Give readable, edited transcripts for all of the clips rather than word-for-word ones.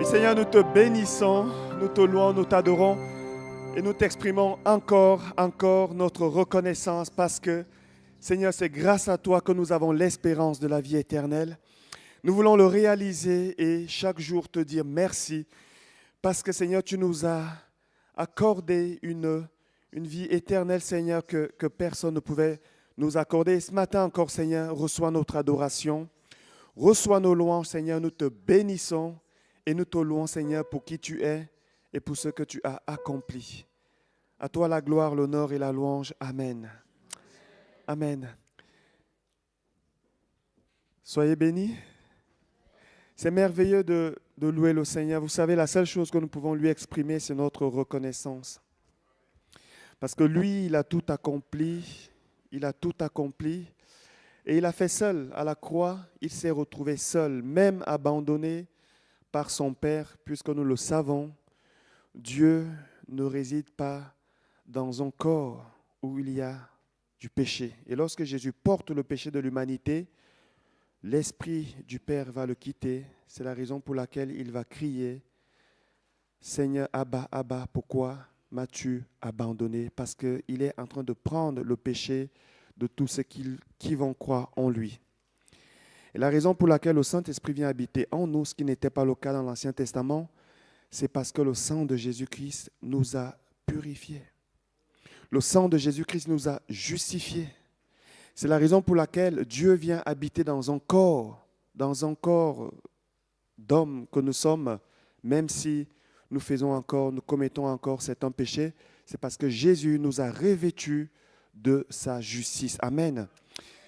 Seigneur, nous te bénissons, nous te louons, nous t'adorons et nous t'exprimons encore notre reconnaissance parce que, Seigneur, c'est grâce à toi que nous avons l'espérance de la vie éternelle. Nous voulons le réaliser et chaque jour te dire merci parce que, Seigneur, tu nous as accordé une vie éternelle, Seigneur, que personne ne pouvait nous accorder. Et ce matin encore, Seigneur, reçois notre adoration, reçois nos louanges, Seigneur, nous te bénissons. Et nous te louons, Seigneur, pour qui tu es et pour ce que tu as accompli. À toi la gloire, l'honneur et la louange. Amen. Amen. Soyez bénis. C'est merveilleux de louer le Seigneur. Vous savez, la seule chose que nous pouvons lui exprimer, c'est notre reconnaissance. Parce que lui, il a tout accompli. Il a tout accompli. Et il a fait seul à la croix. Il s'est retrouvé seul, même abandonné par son Père, puisque nous le savons, Dieu ne réside pas dans un corps où il y a du péché. Et lorsque Jésus porte le péché de l'humanité, l'Esprit du Père va le quitter. C'est la raison pour laquelle il va crier, « Seigneur, Abba, Abba, pourquoi m'as-tu abandonné ?» Parce qu'il est en train de prendre le péché de tous ceux qui vont croire en lui. Et la raison pour laquelle le Saint-Esprit vient habiter en nous, ce qui n'était pas le cas dans l'Ancien Testament, c'est parce que le sang de Jésus-Christ nous a purifiés. Le sang de Jésus-Christ nous a justifiés. C'est la raison pour laquelle Dieu vient habiter dans un corps d'homme que nous sommes, même si nous commettons encore certains péchés, c'est parce que Jésus nous a revêtus de sa justice. Amen.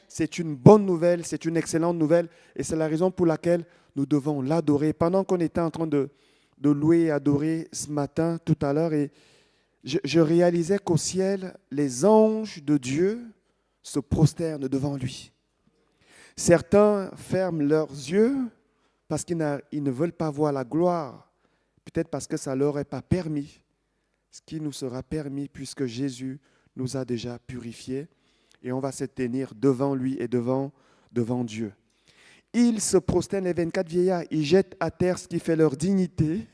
C'est une bonne nouvelle, c'est une excellente nouvelle et c'est la raison pour laquelle nous devons l'adorer. Pendant qu'on était en train de louer et adorer ce matin, tout à l'heure, et je réalisais qu'au ciel, les anges de Dieu se prosternent devant lui. Certains ferment leurs yeux parce qu'ils ne veulent pas voir la gloire, peut-être parce que ça ne leur est pas permis, ce qui nous sera permis puisque Jésus nous a déjà purifiés. Et on va se tenir devant lui et devant Dieu. Ils se prosternent, les 24 vieillards, ils jettent à terre ce qui fait leur dignité.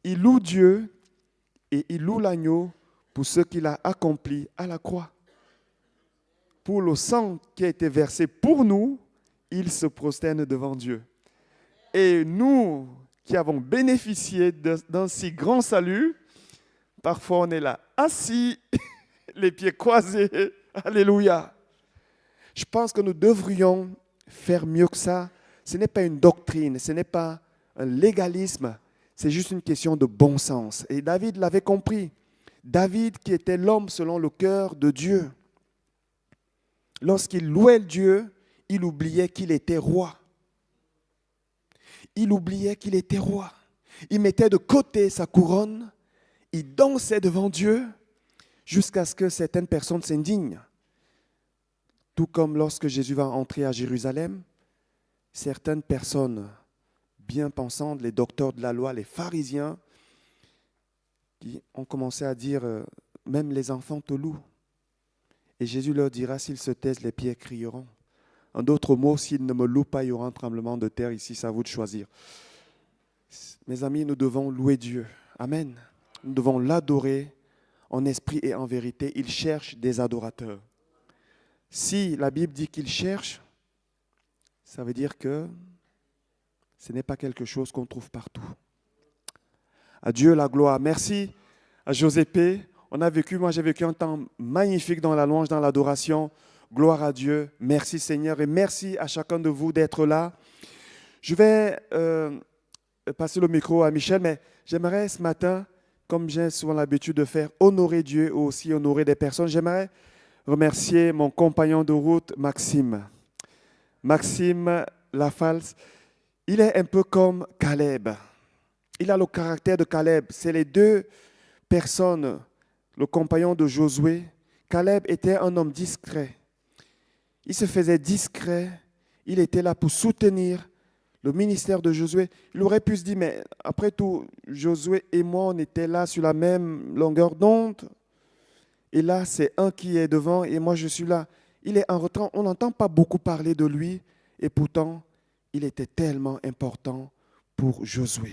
Ils louent Dieu et ils louent l'agneau pour ce qu'il a accompli à la croix. Pour le sang qui a été versé pour nous, ils se prosternent devant Dieu. Et nous qui avons bénéficié d'un si grand salut, parfois on est là assis, les pieds croisés. Alléluia. Je pense que nous devrions faire mieux que ça. Ce n'est pas une doctrine, ce n'est pas un légalisme, c'est juste une question de bon sens. Et David l'avait compris. David qui était l'homme selon le cœur de Dieu. Lorsqu'il louait Dieu, il oubliait qu'il était roi. Il oubliait qu'il était roi. Il mettait de côté sa couronne, il dansait devant Dieu jusqu'à ce que certaines personnes s'indignent. Tout comme lorsque Jésus va entrer à Jérusalem, certaines personnes bien pensantes, les docteurs de la loi, les pharisiens, qui ont commencé à dire « Même les enfants te louent ». Et Jésus leur dira « S'ils se taisent, les pierres crieront ». En d'autres mots, s'ils ne me louent pas, il y aura un tremblement de terre ici, c'est à vous de choisir. Mes amis, nous devons louer Dieu. Amen. Nous devons l'adorer en esprit et en vérité. Il cherche des adorateurs. Si la Bible dit qu'il cherche, ça veut dire que ce n'est pas quelque chose qu'on trouve partout. À Dieu la gloire. Merci à Josépé. Moi j'ai vécu un temps magnifique dans la louange, dans l'adoration. Gloire à Dieu. Merci Seigneur et merci à chacun de vous d'être là. Je vais passer le micro à Michel, mais j'aimerais ce matin, comme j'ai souvent l'habitude de faire, honorer Dieu ou aussi honorer des personnes. J'aimerais remercier mon compagnon de route, Maxime. Maxime Lafalce, il est un peu comme Caleb. Il a le caractère de Caleb. C'est les deux personnes, le compagnon de Josué. Caleb était un homme discret. Il se faisait discret. Il était là pour soutenir le ministère de Josué. Il aurait pu se dire, mais après tout, Josué et moi, on était là sur la même longueur d'onde. Et là, c'est un qui est devant et moi, je suis là. Il est en retrait. On n'entend pas beaucoup parler de lui. Et pourtant, il était tellement important pour Josué.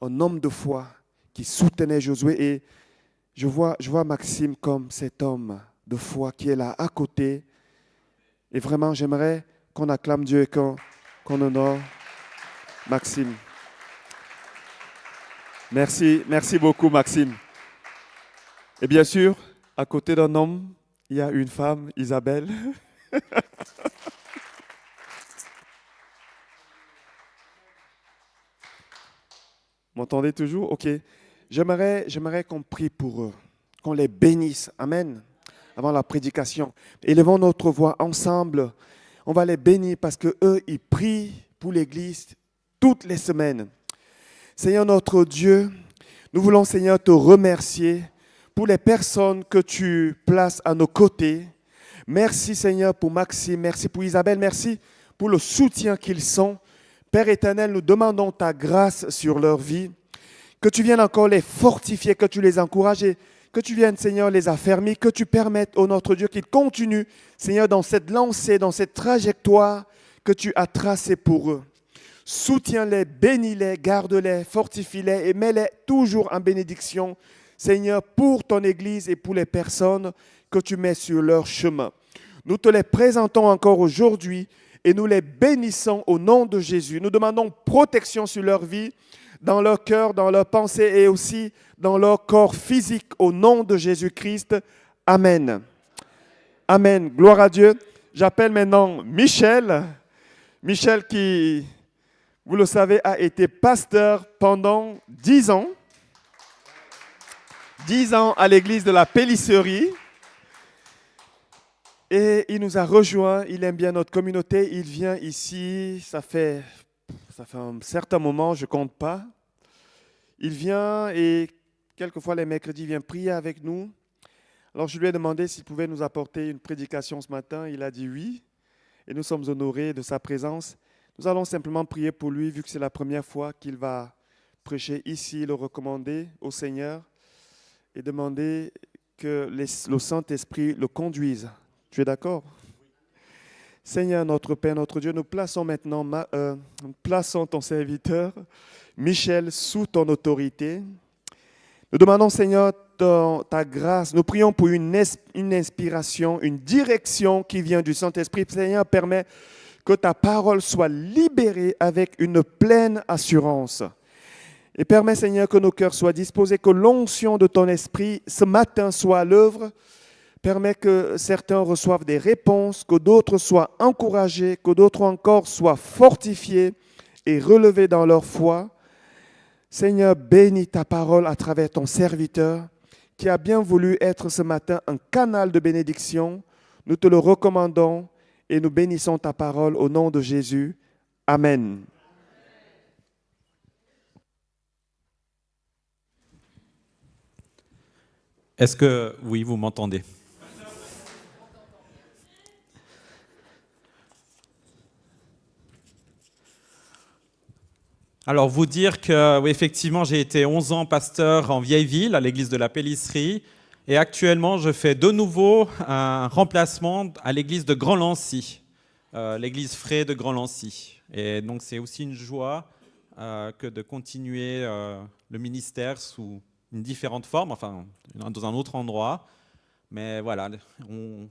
Un homme de foi qui soutenait Josué. Et je vois Maxime comme cet homme de foi qui est là à côté. Et vraiment, j'aimerais qu'on acclame Dieu et qu'on honore Maxime. Merci beaucoup Maxime. Et bien sûr, à côté d'un homme, il y a une femme, Isabelle. M'entendez toujours? Ok. J'aimerais qu'on prie pour eux, qu'on les bénisse. Amen. Avant la prédication. Élevons notre voix ensemble. On va les bénir parce qu'eux, ils prient pour l'Église toutes les semaines. Seigneur notre Dieu, nous voulons, Seigneur, te remercier pour les personnes que tu places à nos côtés. Merci, Seigneur, pour Maxime. Merci pour Isabelle. Merci pour le soutien qu'ils sont. Père éternel, nous demandons ta grâce sur leur vie. Que tu viennes encore les fortifier, que tu les encourages et que tu viennes, Seigneur, les affermir, que tu permettes, ô notre Dieu, qu'ils continuent, Seigneur, dans cette lancée, dans cette trajectoire que tu as tracée pour eux. Soutiens-les, bénis-les, garde-les, fortifie-les et mets-les toujours en bénédiction, Seigneur, pour ton Église et pour les personnes que tu mets sur leur chemin. Nous te les présentons encore aujourd'hui et nous les bénissons au nom de Jésus. Nous demandons protection sur leur vie, dans leur cœur, dans leurs pensées et aussi dans leur corps physique au nom de Jésus-Christ. Amen. Amen. Gloire à Dieu. J'appelle maintenant Michel. Michel qui, vous le savez, a été pasteur pendant 10 ans. 10 ans à l'église de la Pélisserie. Et il nous a rejoints. Il aime bien notre communauté. Il vient ici. Ça fait un certain moment, je ne compte pas. Il vient et quelquefois les mercredis, il vient prier avec nous. Alors je lui ai demandé s'il pouvait nous apporter une prédication ce matin. Il a dit oui. Et nous sommes honorés de sa présence. Nous allons simplement prier pour lui, vu que c'est la première fois qu'il va prêcher ici, le recommander au Seigneur et demander que le Saint-Esprit le conduise. Tu es d'accord? Seigneur, notre Père, notre Dieu, nous plaçons maintenant ton serviteur, Michel, sous ton autorité. Nous demandons, Seigneur, ta grâce. Nous prions pour une inspiration, une direction qui vient du Saint-Esprit. Seigneur, permets que ta parole soit libérée avec une pleine assurance. Et permets, Seigneur, que nos cœurs soient disposés, que l'onction de ton esprit ce matin soit à l'œuvre. Permets que certains reçoivent des réponses, que d'autres soient encouragés, que d'autres encore soient fortifiés et relevés dans leur foi. Seigneur, bénis ta parole à travers ton serviteur qui a bien voulu être ce matin un canal de bénédiction. Nous te le recommandons et nous bénissons ta parole au nom de Jésus. Amen. Est-ce que, oui, vous m'entendez? Alors, vous dire que, oui, effectivement, j'ai été 11 ans pasteur en vieille ville, à l'église de la Pélisserie, et actuellement, je fais de nouveau un remplacement à l'église de Grand-Lancy, l'église Fray de Grand-Lancy. Et donc, c'est aussi une joie que de continuer le ministère sous une différente forme, enfin, dans un autre endroit. Mais voilà,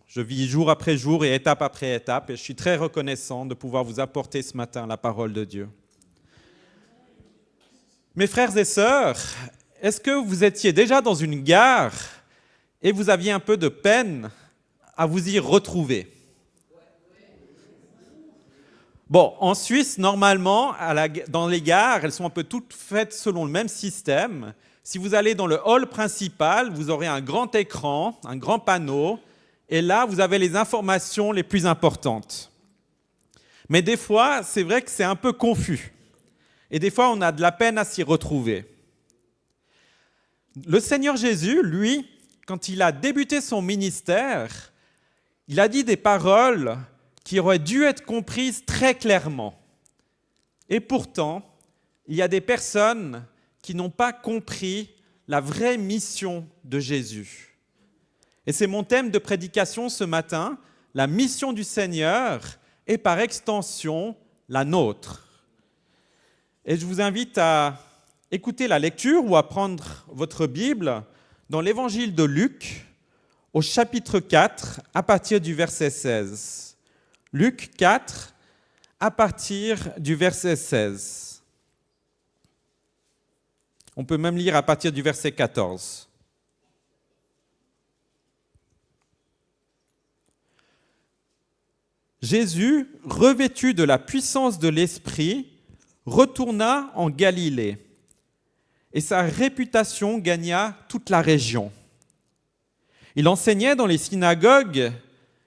je vis jour après jour et étape après étape, et je suis très reconnaissant de pouvoir vous apporter ce matin la parole de Dieu. Mes frères et sœurs, est-ce que vous étiez déjà dans une gare et vous aviez un peu de peine à vous y retrouver? Bon, en Suisse, normalement, dans les gares, elles sont un peu toutes faites selon le même système. Si vous allez dans le hall principal, vous aurez un grand écran, un grand panneau, et là, vous avez les informations les plus importantes. Mais des fois, c'est vrai que c'est un peu confus. Et des fois, on a de la peine à s'y retrouver. Le Seigneur Jésus, lui, quand il a débuté son ministère, il a dit des paroles qui auraient dû être comprises très clairement. Et pourtant, il y a des personnes qui n'ont pas compris la vraie mission de Jésus. Et c'est mon thème de prédication ce matin, la mission du Seigneur et par extension, la nôtre. Et je vous invite à écouter la lecture ou à prendre votre Bible dans l'évangile de Luc, au chapitre 4, à partir du verset 16. Luc 4, à partir du verset 16. On peut même lire à partir du verset 14. Jésus, revêtu de la puissance de l'Esprit, retourna en Galilée, et sa réputation gagna toute la région. Il enseignait dans les synagogues,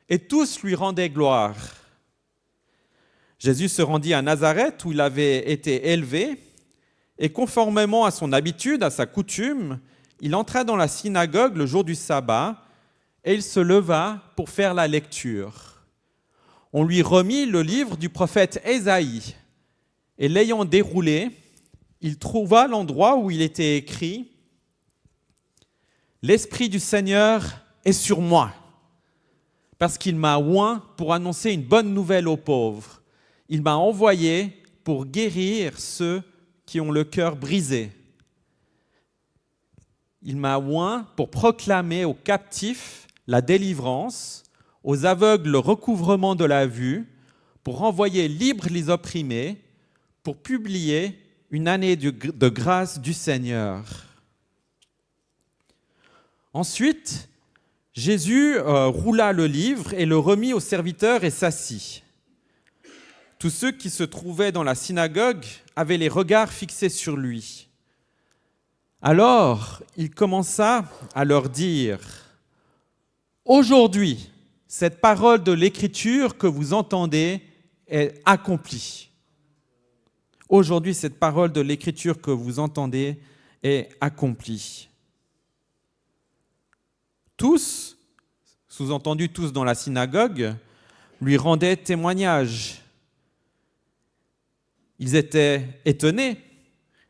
et tous lui rendaient gloire. Jésus se rendit à Nazareth, où il avait été élevé, et conformément à son habitude, à sa coutume, il entra dans la synagogue le jour du sabbat, et il se leva pour faire la lecture. On lui remit le livre du prophète Ésaïe, et l'ayant déroulé, il trouva l'endroit où il était écrit « L'Esprit du Seigneur est sur moi, parce qu'il m'a oint pour annoncer une bonne nouvelle aux pauvres. Il m'a envoyé pour guérir ceux qui ont le cœur brisé. Il m'a oint pour proclamer aux captifs la délivrance, aux aveugles le recouvrement de la vue, pour renvoyer libres les opprimés, pour publier une année de grâce du Seigneur. » Ensuite, Jésus roula le livre et le remit aux serviteurs et s'assit. Tous ceux qui se trouvaient dans la synagogue avaient les regards fixés sur lui. Alors, il commença à leur dire « Aujourd'hui, cette parole de l'Écriture que vous entendez est accomplie. » Aujourd'hui, cette parole de l'Écriture que vous entendez est accomplie. Tous, sous-entendu tous dans la synagogue, lui rendaient témoignage. Ils étaient étonnés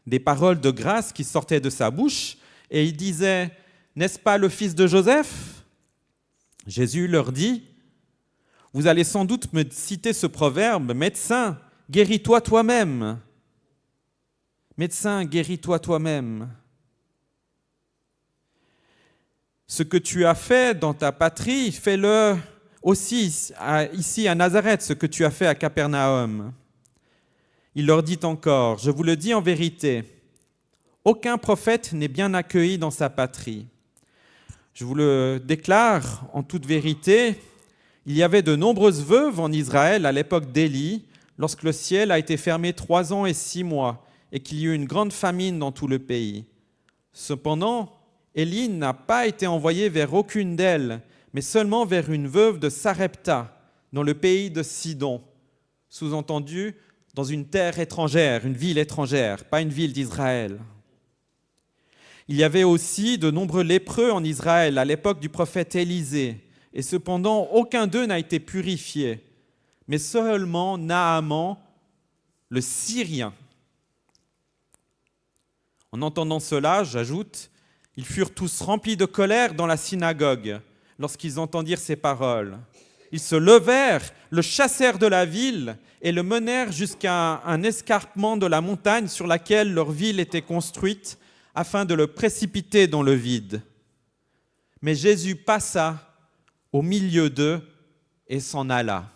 des paroles de grâce qui sortaient de sa bouche et ils disaient « N'est-ce pas le fils de Joseph ?» Jésus leur dit « Vous allez sans doute me citer ce proverbe « Médecin, guéris-toi toi-même. » Médecin, guéris-toi toi-même. Ce que tu as fait dans ta patrie, fais-le aussi ici à Nazareth, ce que tu as fait à Capernaum. Il leur dit encore, je vous le dis en vérité, aucun prophète n'est bien accueilli dans sa patrie. Je vous le déclare en toute vérité, il y avait de nombreuses veuves en Israël à l'époque d'Élie, lorsque le ciel a été fermé 3 ans et 6 mois, et qu'il y eut une grande famine dans tout le pays. Cependant, Élie n'a pas été envoyé vers aucune d'elles, mais seulement vers une veuve de Sarepta, dans le pays de Sidon, sous-entendu dans une terre étrangère, une ville étrangère, pas une ville d'Israël. Il y avait aussi de nombreux lépreux en Israël à l'époque du prophète Élisée, et cependant aucun d'eux n'a été purifié, mais seulement Naaman, le Syrien. En entendant cela, j'ajoute, ils furent tous remplis de colère dans la synagogue lorsqu'ils entendirent ces paroles. Ils se levèrent, le chassèrent de la ville et le menèrent jusqu'à un escarpement de la montagne sur laquelle leur ville était construite afin de le précipiter dans le vide. Mais Jésus passa au milieu d'eux et s'en alla.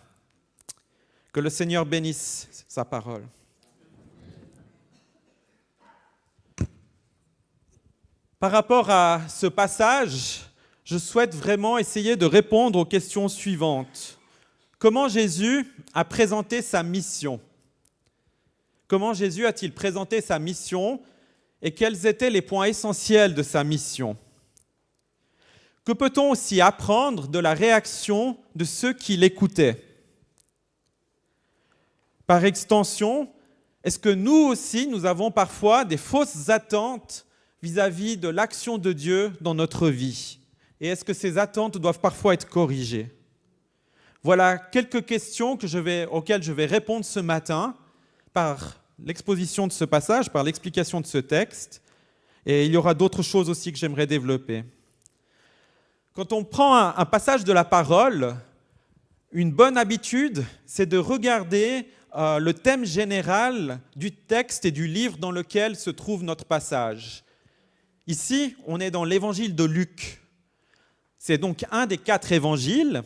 Que le Seigneur bénisse sa parole. Par rapport à ce passage, je souhaite vraiment essayer de répondre aux questions suivantes. Comment Jésus a présenté sa mission ? Comment Jésus a-t-il présenté sa mission et quels étaient les points essentiels de sa mission ? Que peut-on aussi apprendre de la réaction de ceux qui l'écoutaient ? Par extension, est-ce que nous aussi, nous avons parfois des fausses attentes vis-à-vis de l'action de Dieu dans notre vie ? Et est-ce que ces attentes doivent parfois être corrigées ? Voilà quelques questions auxquelles je vais répondre ce matin par l'exposition de ce passage, par l'explication de ce texte. Et il y aura d'autres choses aussi que j'aimerais développer. Quand on prend un passage de la parole, une bonne habitude, c'est de regarder le thème général du texte et du livre dans lequel se trouve notre passage. Ici, on est dans l'évangile de Luc. C'est donc un des 4 évangiles.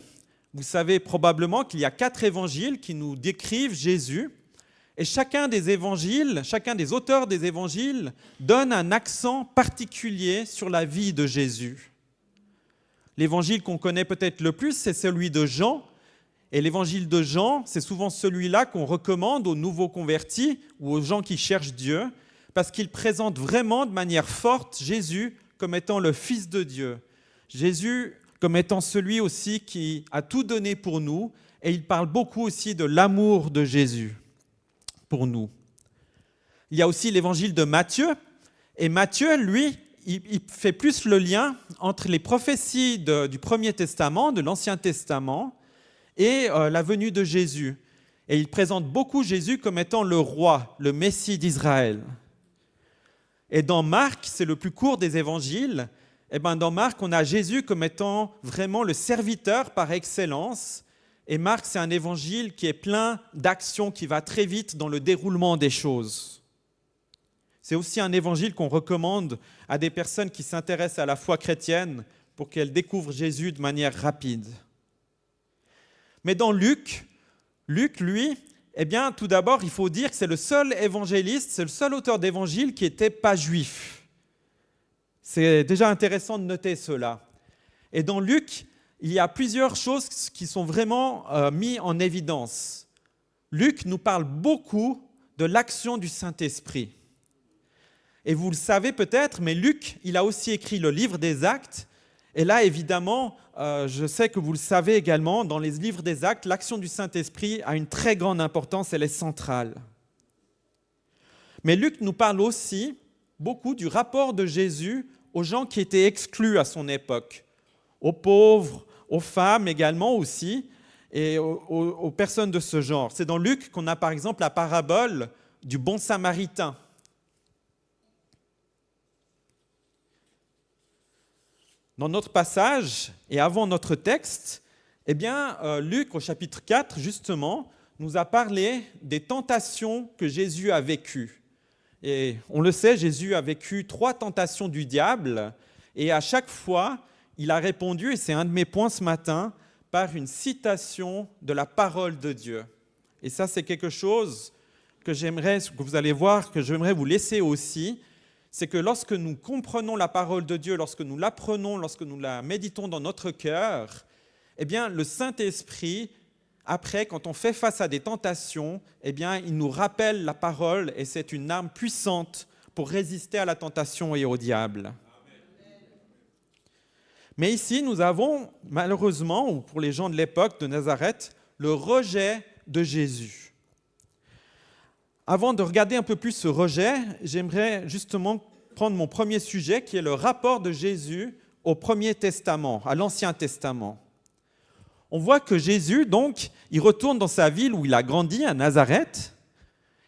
Vous savez probablement qu'il y a 4 évangiles qui nous décrivent Jésus. Et chacun des auteurs des évangiles donne un accent particulier sur la vie de Jésus. L'évangile qu'on connaît peut-être le plus, c'est celui de Jean. Et l'évangile de Jean, c'est souvent celui-là qu'on recommande aux nouveaux convertis ou aux gens qui cherchent Dieu, parce qu'il présente vraiment de manière forte Jésus comme étant le Fils de Dieu. Jésus comme étant celui aussi qui a tout donné pour nous, et il parle beaucoup aussi de l'amour de Jésus pour nous. Il y a aussi l'évangile de Matthieu, et Matthieu, lui, il fait plus le lien entre les prophéties du Premier Testament, de l'Ancien Testament, et la venue de Jésus. Et il présente beaucoup Jésus comme étant le roi, le Messie d'Israël. Et dans Marc, c'est le plus court des évangiles, et dans Marc, on a Jésus comme étant vraiment le serviteur par excellence. Et Marc, c'est un évangile qui est plein d'actions, qui va très vite dans le déroulement des choses. C'est aussi un évangile qu'on recommande à des personnes qui s'intéressent à la foi chrétienne pour qu'elles découvrent Jésus de manière rapide. Mais dans Luc, lui, tout d'abord, il faut dire que c'est le seul évangéliste, c'est le seul auteur d'évangile qui n'était pas juif. C'est déjà intéressant de noter cela. Et dans Luc, il y a plusieurs choses qui sont vraiment mises en évidence. Luc nous parle beaucoup de l'action du Saint-Esprit. Et vous le savez peut-être, mais Luc, il a aussi écrit le livre des Actes. Et là, évidemment, je sais que vous le savez également, dans les livres des Actes, l'action du Saint-Esprit a une très grande importance, elle est centrale. Mais Luc nous parle aussi beaucoup du rapport de Jésus aux gens qui étaient exclus à son époque, aux pauvres, aux femmes également aussi, et aux personnes de ce genre. C'est dans Luc qu'on a par exemple la parabole du bon samaritain. Dans notre passage, et avant notre texte, Luc, au chapitre 4, justement, nous a parlé des tentations que Jésus a vécues. Et on le sait, Jésus a vécu 3 tentations du diable, et à chaque fois, il a répondu, et c'est un de mes points ce matin, par une citation de la parole de Dieu. Et ça, c'est quelque chose que vous allez voir, que j'aimerais vous laisser aussi, c'est que lorsque nous comprenons la parole de Dieu, lorsque nous l'apprenons, lorsque nous la méditons dans notre cœur, le Saint-Esprit, après, quand on fait face à des tentations, il nous rappelle la parole et c'est une arme puissante pour résister à la tentation et au diable. Mais ici, nous avons malheureusement, ou pour les gens de l'époque de Nazareth, le rejet de Jésus. Avant de regarder un peu plus ce rejet, j'aimerais justement prendre mon premier sujet qui est le rapport de Jésus au Premier Testament, à l'Ancien Testament. On voit que Jésus, donc, il retourne dans sa ville où il a grandi, à Nazareth,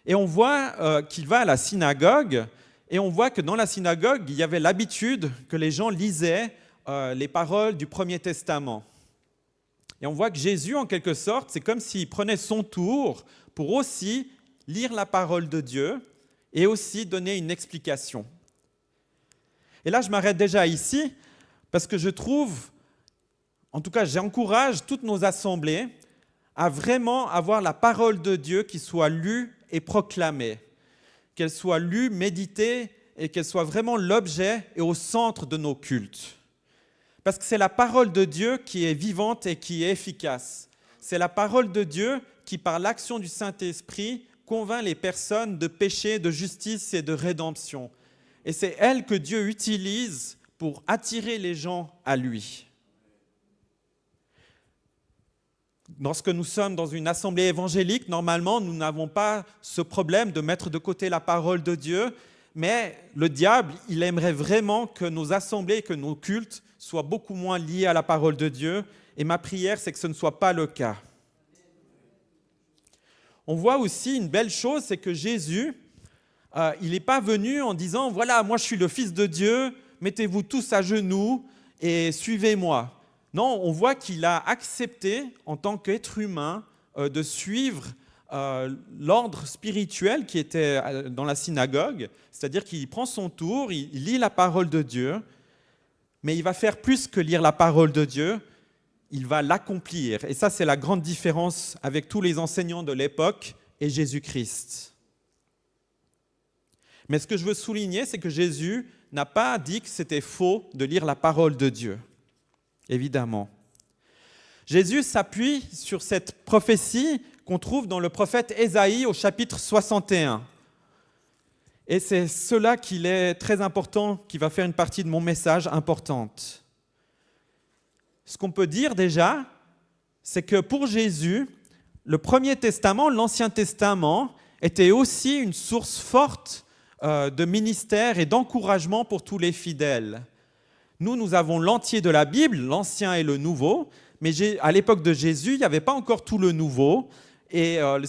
et on voit qu'il va à la synagogue, et on voit que dans la synagogue, il y avait l'habitude que les gens lisaient les paroles du Premier Testament. Et on voit que Jésus, en quelque sorte, c'est comme s'il prenait son tour pour aussi lire la parole de Dieu et aussi donner une explication. Et là, je m'arrête déjà ici, parce que je trouve, en tout cas, j'encourage toutes nos assemblées à vraiment avoir la parole de Dieu qui soit lue et proclamée, qu'elle soit lue, méditée et qu'elle soit vraiment l'objet et au centre de nos cultes. Parce que c'est la parole de Dieu qui est vivante et qui est efficace. C'est la parole de Dieu qui, par l'action du Saint-Esprit, convainc les personnes de péché, de justice et de rédemption. Et c'est elle que Dieu utilise pour attirer les gens à lui. Lorsque nous sommes dans une assemblée évangélique, normalement, nous n'avons pas ce problème de mettre de côté la parole de Dieu, mais le diable, il aimerait vraiment que nos assemblées, que nos cultes soient beaucoup moins liés à la parole de Dieu, et ma prière, c'est que ce ne soit pas le cas. On voit aussi une belle chose, c'est que Jésus, il n'est pas venu en disant « Voilà, moi je suis le Fils de Dieu, mettez-vous tous à genoux et suivez-moi ». Non, on voit qu'il a accepté, en tant qu'être humain, de suivre l'ordre spirituel qui était dans la synagogue, c'est-à-dire qu'il prend son tour, il lit la parole de Dieu, mais il va faire plus que lire la parole de Dieu, il va l'accomplir. Et ça, c'est la grande différence avec tous les enseignants de l'époque et Jésus-Christ. Mais ce que je veux souligner, c'est que Jésus n'a pas dit que c'était faux de lire la parole de Dieu, évidemment. Jésus s'appuie sur cette prophétie qu'on trouve dans le prophète Ésaïe au chapitre 61. Et c'est cela qu'il est très important, qui va faire une partie de mon message importante. Ce qu'on peut dire déjà, c'est que pour Jésus, le Premier Testament, l'Ancien Testament, était aussi une source forte de ministère et d'encouragement pour tous les fidèles. Nous avons l'entier de la Bible, l'Ancien et le Nouveau, mais à l'époque de Jésus, il n'y avait pas encore tout le Nouveau. Et le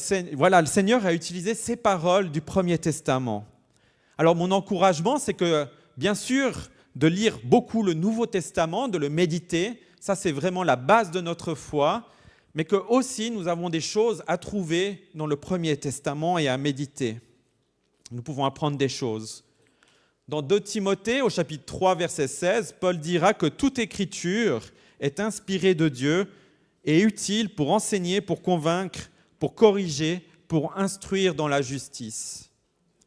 Seigneur a utilisé ces paroles du Premier Testament. Alors mon encouragement, c'est que, bien sûr, de lire beaucoup le Nouveau Testament, de le méditer, ça c'est vraiment la base de notre foi, mais que aussi nous avons des choses à trouver dans le Premier Testament et à méditer. Nous pouvons apprendre des choses. Dans 2 Timothée, au chapitre 3, verset 16, Paul dira que toute écriture est inspirée de Dieu et utile pour enseigner, pour convaincre, pour corriger, pour instruire dans la justice.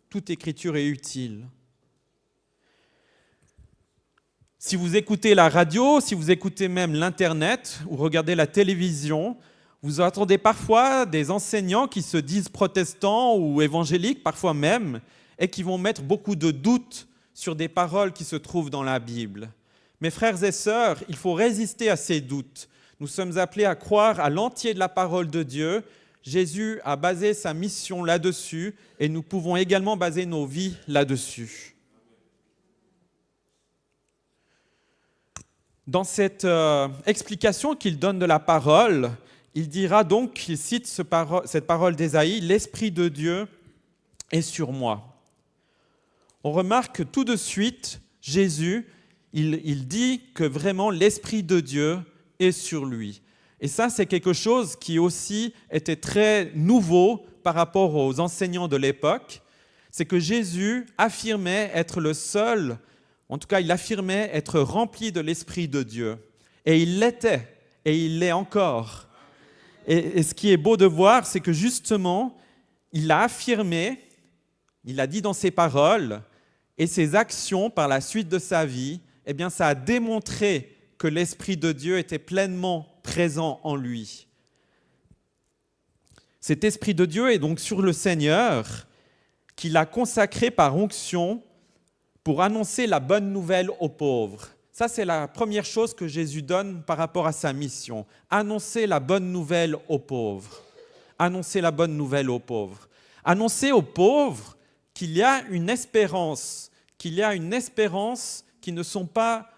Toute écriture est utile. Si vous écoutez la radio, si vous écoutez même l'Internet ou regardez la télévision, vous entendez parfois des enseignants qui se disent protestants ou évangéliques, parfois même, et qui vont mettre beaucoup de doutes sur des paroles qui se trouvent dans la Bible. Mes frères et sœurs, il faut résister à ces doutes. Nous sommes appelés à croire à l'entier de la parole de Dieu. Jésus a basé sa mission là-dessus et nous pouvons également baser nos vies là-dessus. Dans cette explication qu'il donne de la parole, il dira donc, il cite cette parole d'Ésaïe, « L'Esprit de Dieu est sur moi ». On remarque tout de suite, Jésus, il dit que vraiment l'Esprit de Dieu est sur lui. Et ça, c'est quelque chose qui aussi était très nouveau par rapport aux enseignants de l'époque. C'est que Jésus affirmait être le seul, en tout cas, il affirmait être rempli de l'Esprit de Dieu. Et il l'était, et il l'est encore. Et ce qui est beau de voir, c'est que justement, il l'a affirmé, il l'a dit dans ses paroles, et ses actions par la suite de sa vie, eh bien, ça a démontré que l'Esprit de Dieu était pleinement présent en lui. Cet Esprit de Dieu est donc sur le Seigneur, qu'il a consacré par onction pour annoncer la bonne nouvelle aux pauvres. Ça, c'est la première chose que Jésus donne par rapport à sa mission. Annoncer la bonne nouvelle aux pauvres. Annoncer la bonne nouvelle aux pauvres. Annoncer aux pauvres qu'il y a une espérance, qui ne sont pas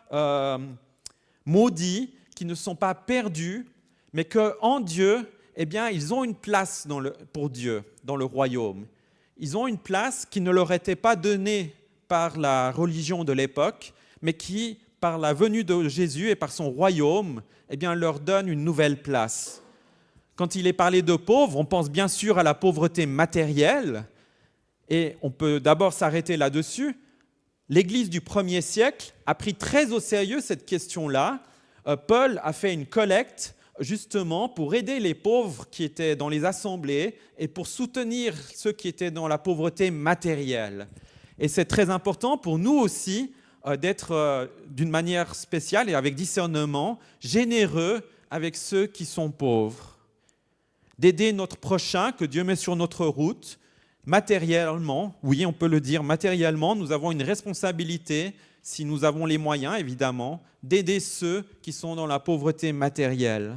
maudits, qui ne sont pas perdus, mais qu'en Dieu, eh bien, ils ont une place pour Dieu dans le royaume. Ils ont une place qui ne leur était pas donnée par la religion de l'époque, mais qui, par la venue de Jésus et par son royaume, eh bien, leur donne une nouvelle place. Quand il est parlé de pauvres, on pense bien sûr à la pauvreté matérielle, et on peut d'abord s'arrêter là-dessus. L'Église du 1er siècle a pris très au sérieux cette question-là. Paul a fait une collecte justement pour aider les pauvres qui étaient dans les assemblées et pour soutenir ceux qui étaient dans la pauvreté matérielle. Et c'est très important pour nous aussi d'être d'une manière spéciale et avec discernement, généreux avec ceux qui sont pauvres. D'aider notre prochain que Dieu met sur notre route. Matériellement, oui, on peut le dire, matériellement, nous avons une responsabilité, si nous avons les moyens, évidemment, d'aider ceux qui sont dans la pauvreté matérielle.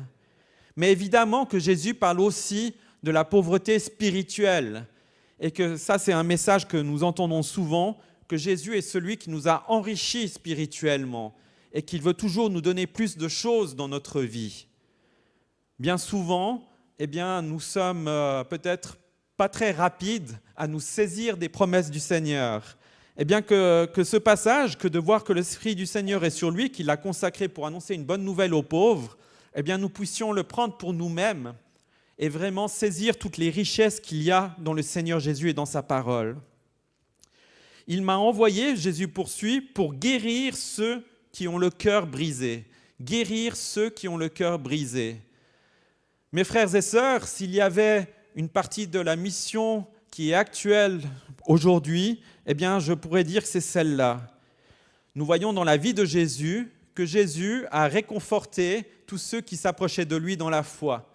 Mais évidemment que Jésus parle aussi de la pauvreté spirituelle, et que ça, c'est un message que nous entendons souvent, que Jésus est celui qui nous a enrichis spirituellement, et qu'il veut toujours nous donner plus de choses dans notre vie. Bien souvent, eh bien, nous sommes peut-être pas très rapide à nous saisir des promesses du Seigneur. Eh bien que ce passage, que de voir que l'Esprit du Seigneur est sur lui, qu'il l'a consacré pour annoncer une bonne nouvelle aux pauvres, eh bien nous puissions le prendre pour nous-mêmes et vraiment saisir toutes les richesses qu'il y a dans le Seigneur Jésus et dans sa parole. Il m'a envoyé, Jésus poursuit, pour guérir ceux qui ont le cœur brisé. Guérir ceux qui ont le cœur brisé. Mes frères et sœurs, s'il y avait une partie de la mission qui est actuelle aujourd'hui, eh bien, je pourrais dire que c'est celle-là. Nous voyons dans la vie de Jésus que Jésus a réconforté tous ceux qui s'approchaient de lui dans la foi.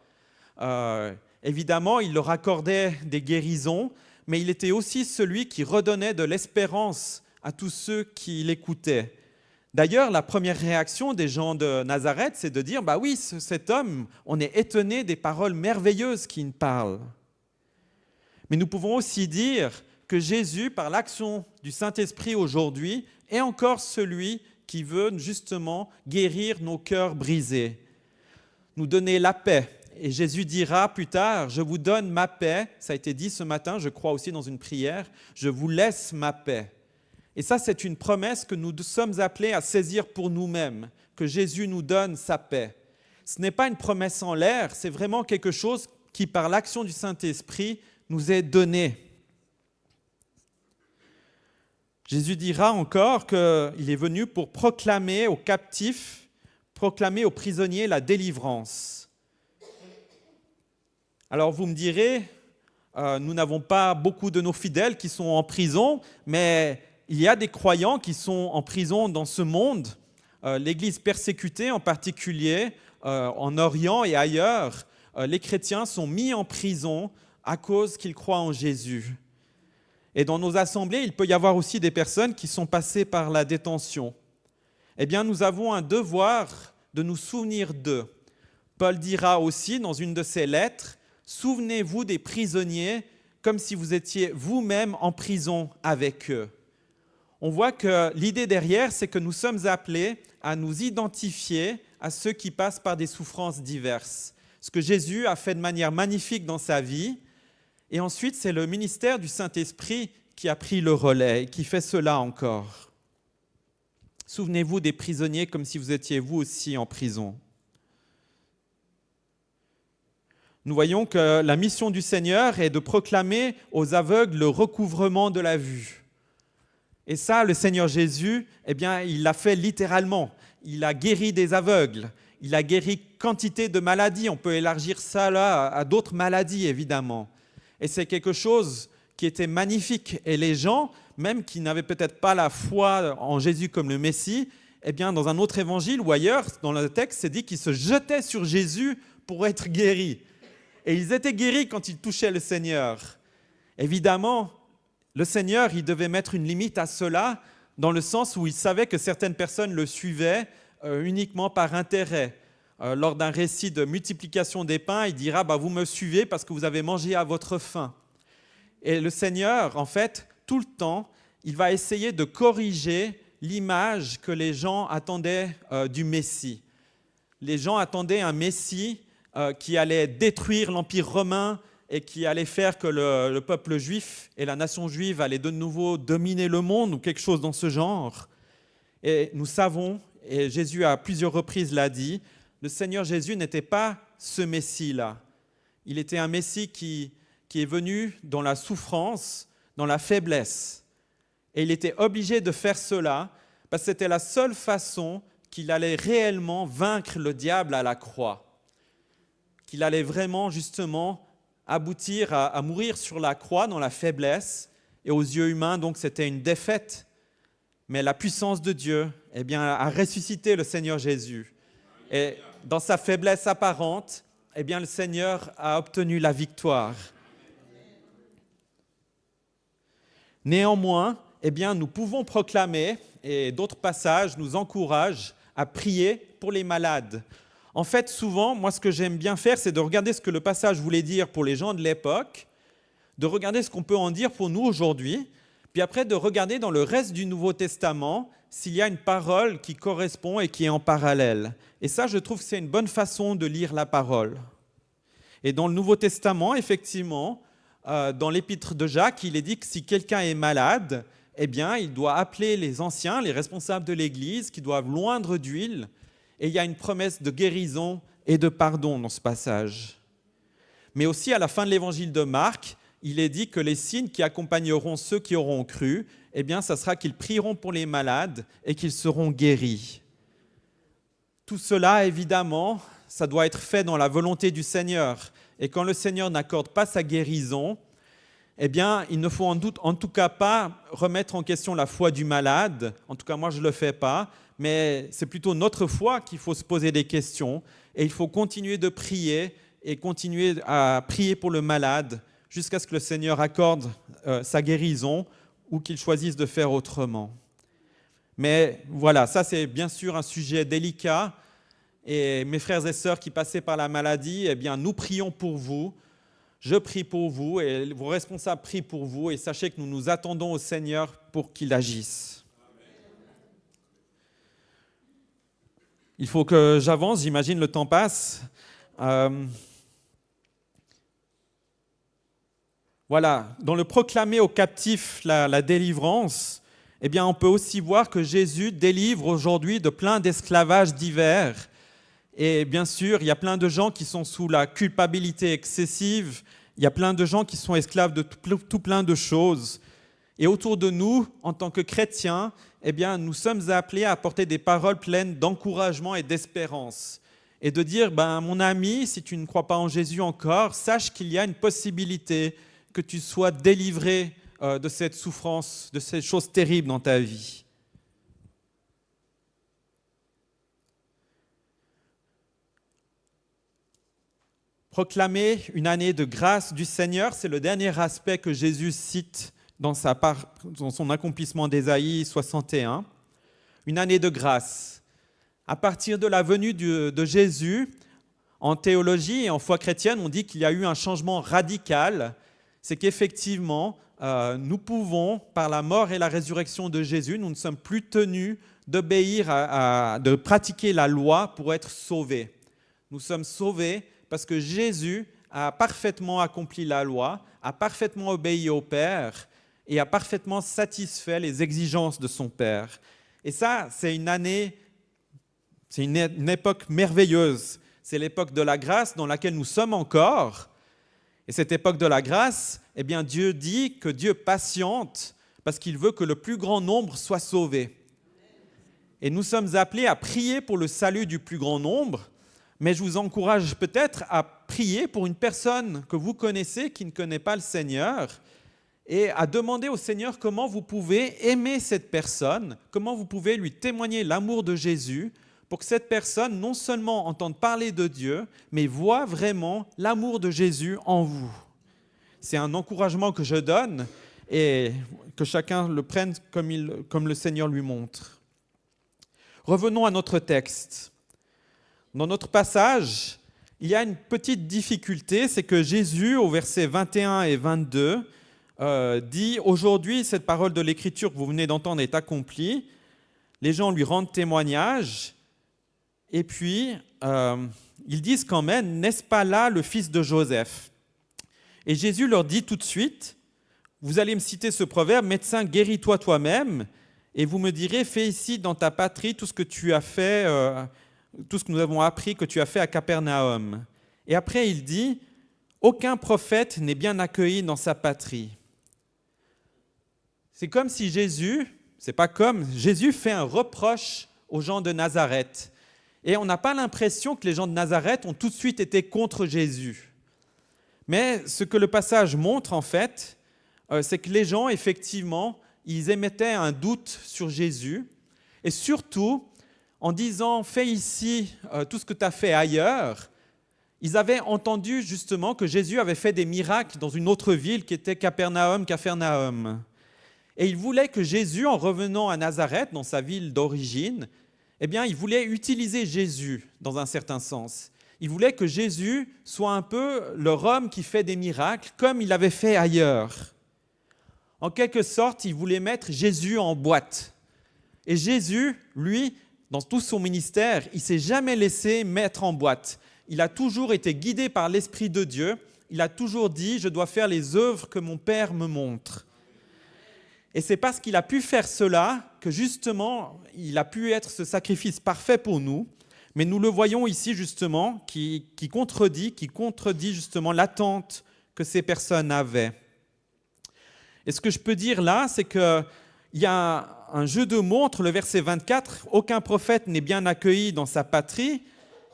Évidemment, il leur accordait des guérisons, mais il était aussi celui qui redonnait de l'espérance à tous ceux qui l'écoutaient. D'ailleurs, la première réaction des gens de Nazareth, c'est de dire « Bah oui, cet homme, on est étonné des paroles merveilleuses qu'il parle. » Mais nous pouvons aussi dire que Jésus, par l'action du Saint-Esprit aujourd'hui, est encore celui qui veut justement guérir nos cœurs brisés, nous donner la paix. Et Jésus dira plus tard, « Je vous donne ma paix », ça a été dit ce matin, je crois aussi dans une prière, « Je vous laisse ma paix ». Et ça, c'est une promesse que nous sommes appelés à saisir pour nous-mêmes, que Jésus nous donne sa paix. Ce n'est pas une promesse en l'air, c'est vraiment quelque chose qui, par l'action du Saint-Esprit, nous est donné. Jésus dira encore qu'il est venu pour proclamer aux captifs, proclamer aux prisonniers la délivrance. Alors vous me direz, nous n'avons pas beaucoup de nos fidèles qui sont en prison, mais il y a des croyants qui sont en prison dans ce monde, l'Église persécutée en particulier, en Orient et ailleurs, les chrétiens sont mis en prison à cause qu'ils croient en Jésus. Et dans nos assemblées, il peut y avoir aussi des personnes qui sont passées par la détention. Eh bien, nous avons un devoir de nous souvenir d'eux. Paul dira aussi dans une de ses lettres, « Souvenez-vous des prisonniers comme si vous étiez vous-même en prison avec eux. » On voit que l'idée derrière, c'est que nous sommes appelés à nous identifier à ceux qui passent par des souffrances diverses. Ce que Jésus a fait de manière magnifique dans sa vie. Et ensuite, c'est le ministère du Saint-Esprit qui a pris le relais et qui fait cela encore. Souvenez-vous des prisonniers comme si vous étiez vous aussi en prison. Nous voyons que la mission du Seigneur est de proclamer aux aveugles le recouvrement de la vue. Et ça, le Seigneur Jésus, eh bien, il l'a fait littéralement. Il a guéri des aveugles. Il a guéri quantité de maladies. On peut élargir ça là à d'autres maladies, évidemment. Et c'est quelque chose qui était magnifique. Et les gens, même qui n'avaient peut-être pas la foi en Jésus comme le Messie, eh bien, dans un autre évangile ou ailleurs, dans le texte, c'est dit qu'ils se jetaient sur Jésus pour être guéris. Et ils étaient guéris quand ils touchaient le Seigneur. Évidemment, le Seigneur, il devait mettre une limite à cela, dans le sens où il savait que certaines personnes le suivaient uniquement par intérêt. Lors d'un récit de multiplication des pains, il dira « Vous me suivez parce que vous avez mangé à votre faim ». Et le Seigneur, en fait, tout le temps, il va essayer de corriger l'image que les gens attendaient du Messie. Les gens attendaient un Messie qui allait détruire l'Empire romain et qui allait faire que le peuple juif et la nation juive allaient de nouveau dominer le monde ou quelque chose dans ce genre. Et nous savons, et Jésus à plusieurs reprises l'a dit, le Seigneur Jésus n'était pas ce Messie-là. Il était un Messie qui est venu dans la souffrance, dans la faiblesse. Et il était obligé de faire cela parce que c'était la seule façon qu'il allait réellement vaincre le diable à la croix. Qu'il allait vraiment justement aboutir à mourir sur la croix dans la faiblesse. Et aux yeux humains, donc, c'était une défaite. Mais la puissance de Dieu, eh bien, a ressuscité le Seigneur Jésus. Et dans sa faiblesse apparente, eh bien, le Seigneur a obtenu la victoire. Néanmoins, eh bien, nous pouvons proclamer, et d'autres passages nous encouragent à prier pour les malades. En fait, souvent, moi, ce que j'aime bien faire, c'est de regarder ce que le passage voulait dire pour les gens de l'époque, de regarder ce qu'on peut en dire pour nous aujourd'hui, puis après de regarder dans le reste du Nouveau Testament s'il y a une parole qui correspond et qui est en parallèle. Et ça, je trouve que c'est une bonne façon de lire la parole. Et dans le Nouveau Testament, effectivement, dans l'épître de Jacques, il est dit que si quelqu'un est malade, eh bien, il doit appeler les anciens, les responsables de l'Église, qui doivent l'oindre d'huile. Et il y a une promesse de guérison et de pardon dans ce passage. Mais aussi à la fin de l'évangile de Marc, il est dit que les signes qui accompagneront ceux qui auront cru, eh bien, ça sera qu'ils prieront pour les malades et qu'ils seront guéris. Tout cela, évidemment, ça doit être fait dans la volonté du Seigneur. Et quand le Seigneur n'accorde pas sa guérison, eh bien, il ne faut en tout cas pas remettre en question la foi du malade. En tout cas, moi, je ne le fais pas. Mais c'est plutôt notre foi qu'il faut se poser des questions. Et il faut continuer de prier et continuer à prier pour le malade jusqu'à ce que le Seigneur accorde sa guérison ou qu'il choisisse de faire autrement. Mais voilà, ça c'est bien sûr un sujet délicat. Et mes frères et sœurs qui passaient par la maladie, eh bien, nous prions pour vous. Je prie pour vous et vos responsables prient pour vous. Et sachez que nous nous attendons au Seigneur pour qu'il agisse. Il faut que j'avance, j'imagine le temps passe. Voilà, dans le proclamer aux captifs la délivrance, eh bien, on peut aussi voir que Jésus délivre aujourd'hui de plein d'esclavages divers. Et bien sûr, il y a plein de gens qui sont sous la culpabilité excessive, il y a plein de gens qui sont esclaves de tout plein de choses. Et autour de nous, en tant que chrétiens, eh bien, nous sommes appelés à apporter des paroles pleines d'encouragement et d'espérance. Et de dire, mon ami, si tu ne crois pas en Jésus encore, sache qu'il y a une possibilité que tu sois délivré de cette souffrance, de ces choses terribles dans ta vie. Proclamer une année de grâce du Seigneur, c'est le dernier aspect que Jésus cite dans son accomplissement d'Ésaïe 61. Une année de grâce. À partir de la venue de Jésus, en théologie et en foi chrétienne, on dit qu'il y a eu un changement radical. C'est qu'effectivement, nous pouvons, par la mort et la résurrection de Jésus, nous ne sommes plus tenus d'obéir, de pratiquer la loi pour être sauvés. Nous sommes sauvés parce que Jésus a parfaitement accompli la loi, a parfaitement obéi au Père et a parfaitement satisfait les exigences de son Père. Et ça, c'est une époque merveilleuse. C'est l'époque de la grâce dans laquelle nous sommes encore. Et cette époque de la grâce, eh bien, Dieu dit que Dieu patiente parce qu'il veut que le plus grand nombre soit sauvé. Et nous sommes appelés à prier pour le salut du plus grand nombre, mais je vous encourage peut-être à prier pour une personne que vous connaissez qui ne connaît pas le Seigneur et à demander au Seigneur comment vous pouvez aimer cette personne, comment vous pouvez lui témoigner l'amour de Jésus pour que cette personne non seulement entende parler de Dieu, mais voit vraiment l'amour de Jésus en vous. C'est un encouragement que je donne et que chacun le prenne comme le Seigneur lui montre. Revenons à notre texte. Dans notre passage, il y a une petite difficulté, c'est que Jésus, au verset 21 et 22, dit « Aujourd'hui, cette parole de l'Écriture que vous venez d'entendre est accomplie. » Les gens lui rendent témoignage. Et puis, ils disent quand même « N'est-ce pas là le fils de Joseph ?» Et Jésus leur dit tout de suite « Vous allez me citer ce proverbe, médecin, guéris-toi toi-même, et vous me direz, fais ici dans ta patrie tout ce que tu as fait, tout ce que nous avons appris que tu as fait à Capernaum. » Et après, il dit « Aucun prophète n'est bien accueilli dans sa patrie. » C'est comme si Jésus fait un reproche aux gens de Nazareth. Et on n'a pas l'impression que les gens de Nazareth ont tout de suite été contre Jésus. Mais ce que le passage montre, en fait, c'est que les gens, effectivement, ils émettaient un doute sur Jésus. Et surtout, en disant « fais ici tout ce que tu as fait ailleurs », ils avaient entendu justement que Jésus avait fait des miracles dans une autre ville qui était Capharnaüm. Et ils voulaient que Jésus, en revenant à Nazareth, dans sa ville d'origine, eh bien, ils voulaient utiliser Jésus dans un certain sens. Ils voulaient que Jésus soit un peu leur homme qui fait des miracles, comme il avait fait ailleurs. En quelque sorte, ils voulaient mettre Jésus en boîte. Et Jésus, lui, dans tout son ministère, il ne s'est jamais laissé mettre en boîte. Il a toujours été guidé par l'Esprit de Dieu. Il a toujours dit « Je dois faire les œuvres que mon Père me montre ». Et c'est parce qu'il a pu faire cela que justement, il a pu être ce sacrifice parfait pour nous. Mais nous le voyons ici justement qui contredit justement l'attente que ces personnes avaient. Et ce que je peux dire là, c'est qu'il y a un jeu de mots entre le verset 24, « Aucun prophète n'est bien accueilli dans sa patrie »,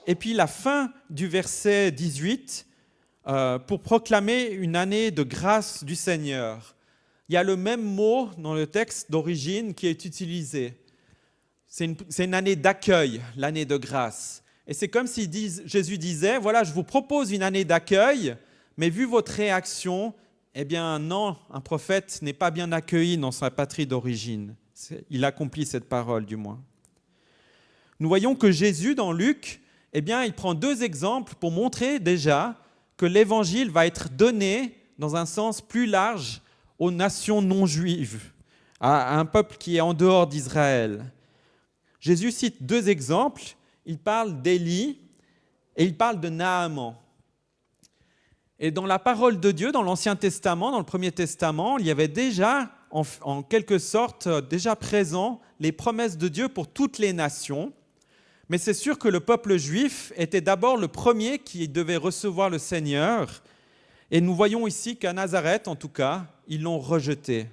et puis la fin du verset 18, pour proclamer une année de grâce du Seigneur. Il y a le même mot dans le texte d'origine qui est utilisé. C'est une année d'accueil, l'année de grâce. Et c'est comme si Jésus disait, voilà, je vous propose une année d'accueil, mais vu votre réaction, eh bien non, un prophète n'est pas bien accueilli dans sa patrie d'origine. Il accomplit cette parole du moins. Nous voyons que Jésus, dans Luc, eh bien, il prend 2 exemples pour montrer déjà que l'évangile va être donné dans un sens plus large aux nations non juives, à un peuple qui est en dehors d'Israël. Jésus cite 2 exemples. Il parle d'Élie et il parle de Naaman. Et dans la parole de Dieu, dans l'Ancien Testament, dans le Premier Testament, il y avait déjà, en quelque sorte, déjà présent les promesses de Dieu pour toutes les nations. Mais c'est sûr que le peuple juif était d'abord le premier qui devait recevoir le Seigneur. Et nous voyons ici qu'à Nazareth, en tout cas, ils l'ont rejeté.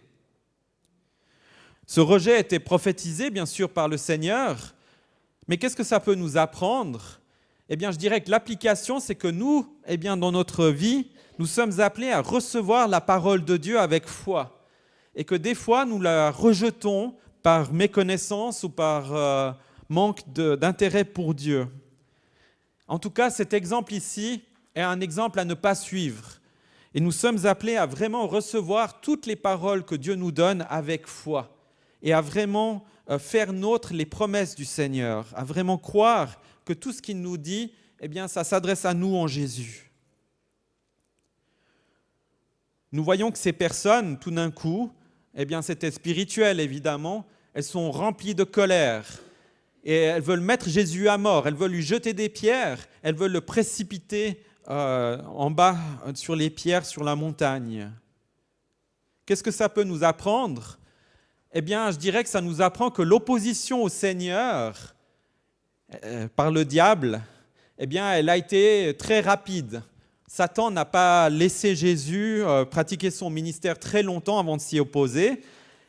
Ce rejet était prophétisé, bien sûr, par le Seigneur. Mais qu'est-ce que ça peut nous apprendre ? Eh bien, je dirais que l'application, c'est que nous, eh bien, dans notre vie, nous sommes appelés à recevoir la parole de Dieu avec foi. Et que des fois, nous la rejetons par méconnaissance ou par manque d'intérêt pour Dieu. En tout cas, cet exemple ici est un exemple à ne pas suivre. Et nous sommes appelés à vraiment recevoir toutes les paroles que Dieu nous donne avec foi et à vraiment faire nôtre les promesses du Seigneur, à vraiment croire que tout ce qu'il nous dit, eh bien, ça s'adresse à nous en Jésus. Nous voyons que ces personnes, tout d'un coup, eh bien, c'était spirituel évidemment, elles sont remplies de colère et elles veulent mettre Jésus à mort, elles veulent lui jeter des pierres, elles veulent le précipiter en bas sur les pierres, sur la montagne. Qu'est-ce que ça peut nous apprendre ? Eh bien, je dirais que ça nous apprend que l'opposition au Seigneur par le diable, eh bien, elle a été très rapide. Satan n'a pas laissé Jésus pratiquer son ministère très longtemps avant de s'y opposer.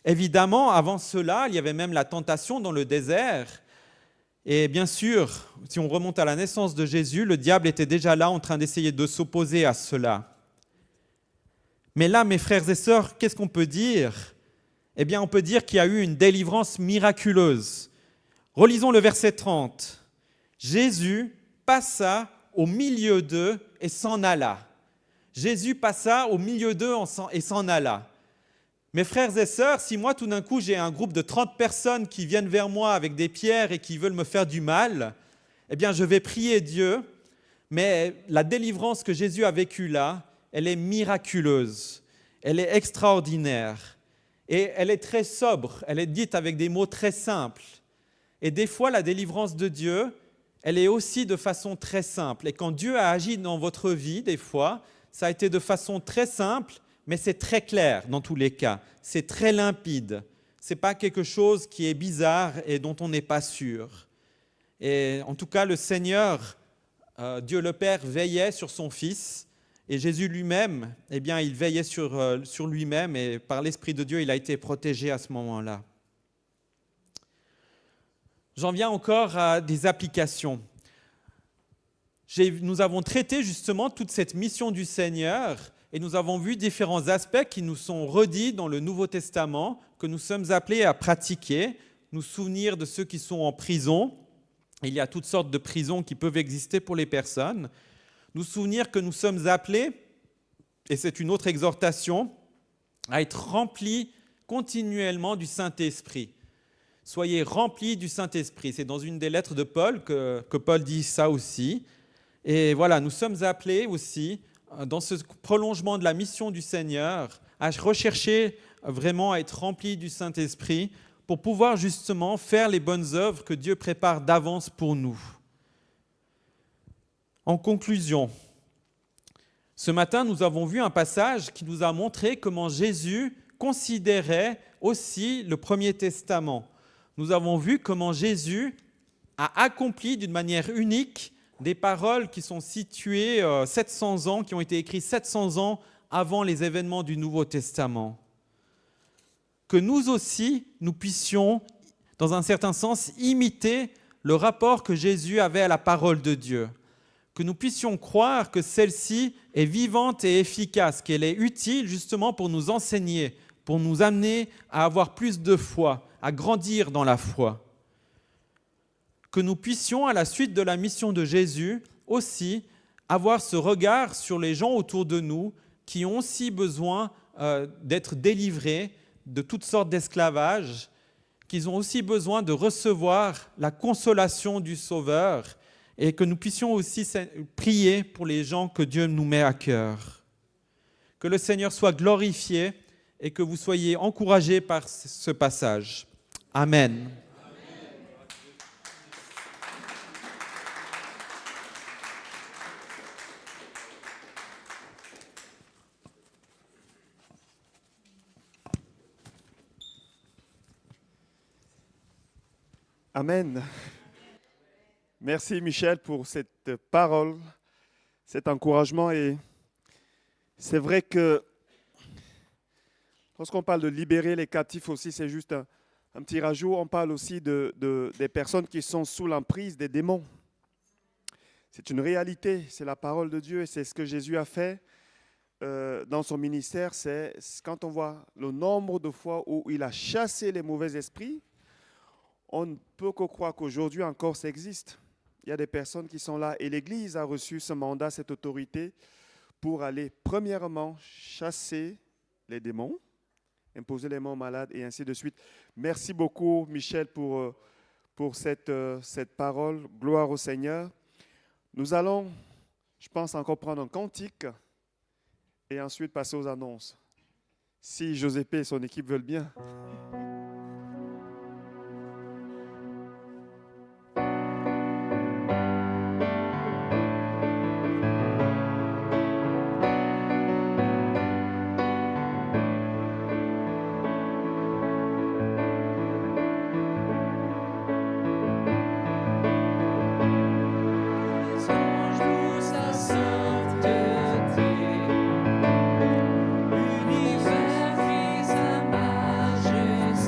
Évidemment, avant cela, il y avait même la tentation dans le désert. Et bien sûr, si on remonte à la naissance de Jésus, le diable était déjà là en train d'essayer de s'opposer à cela. Mais là, mes frères et sœurs, qu'est-ce qu'on peut dire ? Eh bien, on peut dire qu'il y a eu une délivrance miraculeuse. Relisons le verset 30. Jésus passa au milieu d'eux et s'en alla. Jésus passa au milieu d'eux et s'en alla. Mes frères et sœurs, si moi tout d'un coup j'ai un groupe de 30 personnes qui viennent vers moi avec des pierres et qui veulent me faire du mal, eh bien je vais prier Dieu, mais la délivrance que Jésus a vécue là, elle est miraculeuse, elle est extraordinaire et elle est très sobre, elle est dite avec des mots très simples. Et des fois, la délivrance de Dieu, elle est aussi de façon très simple. Et quand Dieu a agi dans votre vie, des fois, ça a été de façon très simple, mais c'est très clair dans tous les cas. C'est très limpide. Ce n'est pas quelque chose qui est bizarre et dont on n'est pas sûr. Et en tout cas, le Seigneur, Dieu le Père, veillait sur son Fils. Et Jésus lui-même, eh bien, il veillait sur lui-même. Et par l'Esprit de Dieu, il a été protégé à ce moment-là. J'en viens encore à des applications. Nous avons traité justement toute cette mission du Seigneur et nous avons vu différents aspects qui nous sont redits dans le Nouveau Testament, que nous sommes appelés à pratiquer, nous souvenir de ceux qui sont en prison. Il y a toutes sortes de prisons qui peuvent exister pour les personnes. Nous souvenir que nous sommes appelés, et c'est une autre exhortation, à être remplis continuellement du Saint-Esprit. Soyez remplis du Saint-Esprit. C'est dans une des lettres de Paul que Paul dit ça aussi. Et voilà, nous sommes appelés aussi, dans ce prolongement de la mission du Seigneur, à rechercher vraiment à être remplis du Saint-Esprit pour pouvoir justement faire les bonnes œuvres que Dieu prépare d'avance pour nous. En conclusion, ce matin, nous avons vu un passage qui nous a montré comment Jésus considérait aussi le Premier Testament. Nous avons vu comment Jésus a accompli d'une manière unique des paroles qui sont situées 700 ans, qui ont été écrites 700 ans avant les événements du Nouveau Testament. Que nous aussi, nous puissions, dans un certain sens, imiter le rapport que Jésus avait à la parole de Dieu. Que nous puissions croire que celle-ci est vivante et efficace, qu'elle est utile justement pour nous enseigner, pour nous amener à avoir plus de foi, à grandir dans la foi. Que nous puissions, à la suite de la mission de Jésus, aussi avoir ce regard sur les gens autour de nous qui ont aussi besoin d'être délivrés de toutes sortes d'esclavage, qu'ils ont aussi besoin de recevoir la consolation du Sauveur et que nous puissions aussi prier pour les gens que Dieu nous met à cœur. Que le Seigneur soit glorifié et que vous soyez encouragés par ce passage. Amen. Amen. Merci Michel pour cette parole, cet encouragement. Et c'est vrai que lorsqu'on parle de libérer les captifs aussi, c'est juste un petit rajout. On parle aussi des personnes qui sont sous l'emprise des démons. C'est une réalité, c'est la parole de Dieu et c'est ce que Jésus a fait dans son ministère. C'est quand on voit le nombre de fois où il a chassé les mauvais esprits, on ne peut que croire qu'aujourd'hui encore ça existe. Il y a des personnes qui sont là et l'Église a reçu ce mandat, cette autorité pour aller premièrement chasser les démons, imposer les mains aux malades et ainsi de suite. Merci beaucoup Michel pour cette parole. Gloire au Seigneur. Nous allons, je pense, encore prendre un cantique et ensuite passer aux annonces. Si Josépé et son équipe veulent bien. Univers qui sa majesté.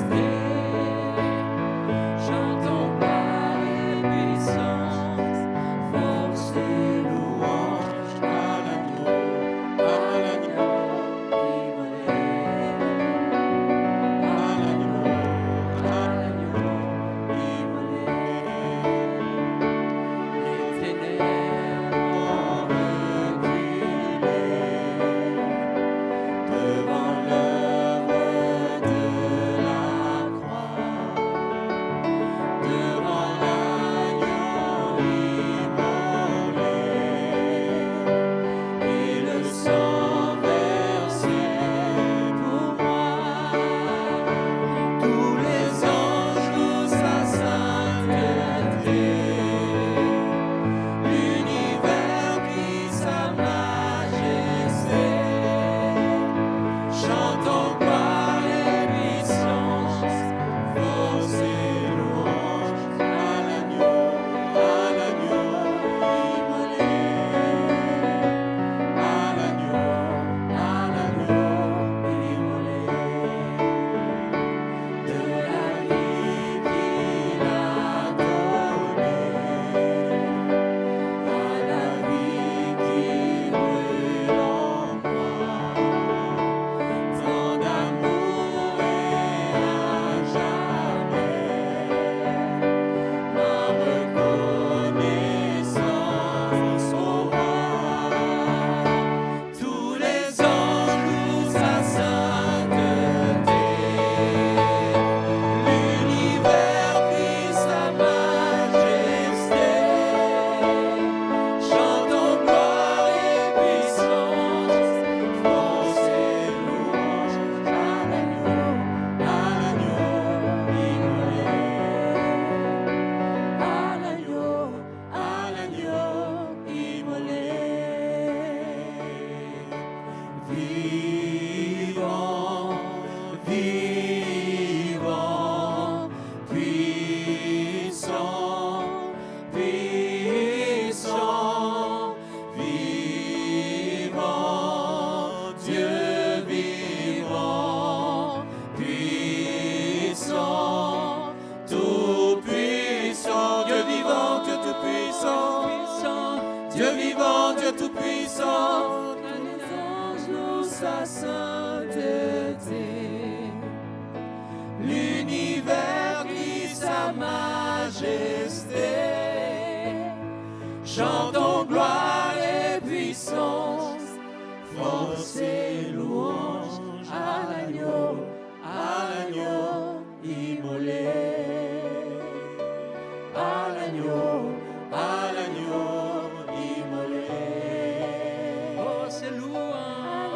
Dieu vivant, Dieu tout-puissant, que les anges louent sa sainteté. L'univers crie sa majesté. Chantons gloire et puissance, force et louange à l'agneau immolé. À l'agneau immolé. Force et louange à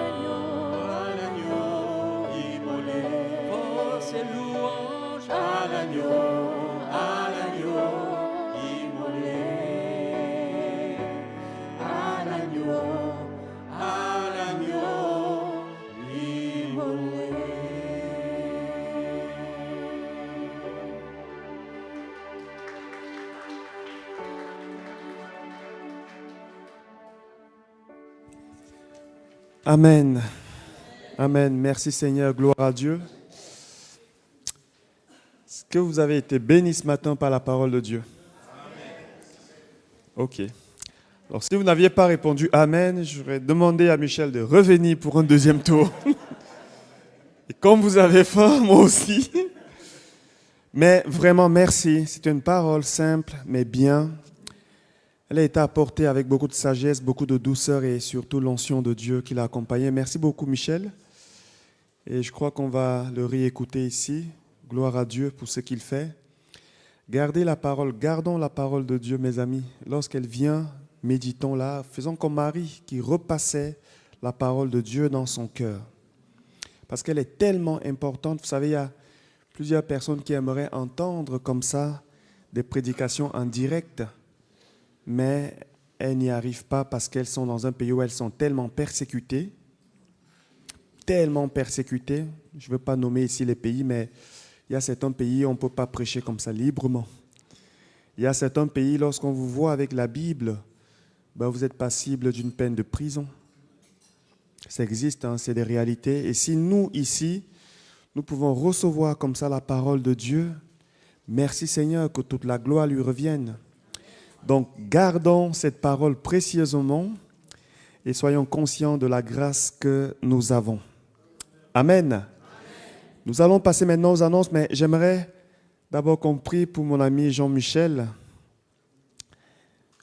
l'agneau immolé. Force et louange à l'agneau immolé. À l'agneau immolé. Amen. Amen. Merci Seigneur. Gloire à Dieu. Est-ce que vous avez été bénis ce matin par la parole de Dieu? Ok. Alors si vous n'aviez pas répondu Amen, j'aurais demandé à Michel de revenir pour un deuxième tour. Et comme vous avez faim, moi aussi. Mais vraiment merci. C'est une parole simple, mais bien. Elle a été apportée avec beaucoup de sagesse, beaucoup de douceur et surtout l'onction de Dieu qui l'a accompagnée. Merci beaucoup, Michel. Et je crois qu'on va le réécouter ici. Gloire à Dieu pour ce qu'il fait. Gardez la parole, gardons la parole de Dieu, mes amis. Lorsqu'elle vient, méditons-la. Faisons comme Marie qui repassait la parole de Dieu dans son cœur. Parce qu'elle est tellement importante. Vous savez, il y a plusieurs personnes qui aimeraient entendre comme ça des prédications en direct, mais elles n'y arrivent pas parce qu'elles sont dans un pays où elles sont tellement persécutées. Je ne veux pas nommer ici les pays, mais il y a certains pays où on ne peut pas prêcher comme ça librement. Il y a certains pays, lorsqu'on vous voit avec la Bible, vous êtes passible d'une peine de prison. Ça existe, c'est des réalités. Et si nous, ici, nous pouvons recevoir comme ça la parole de Dieu, merci Seigneur, que toute la gloire lui revienne. Donc, gardons cette parole précieusement et soyons conscients de la grâce que nous avons. Amen. Amen. Nous allons passer maintenant aux annonces, mais j'aimerais d'abord qu'on prie pour mon ami Jean-Michel.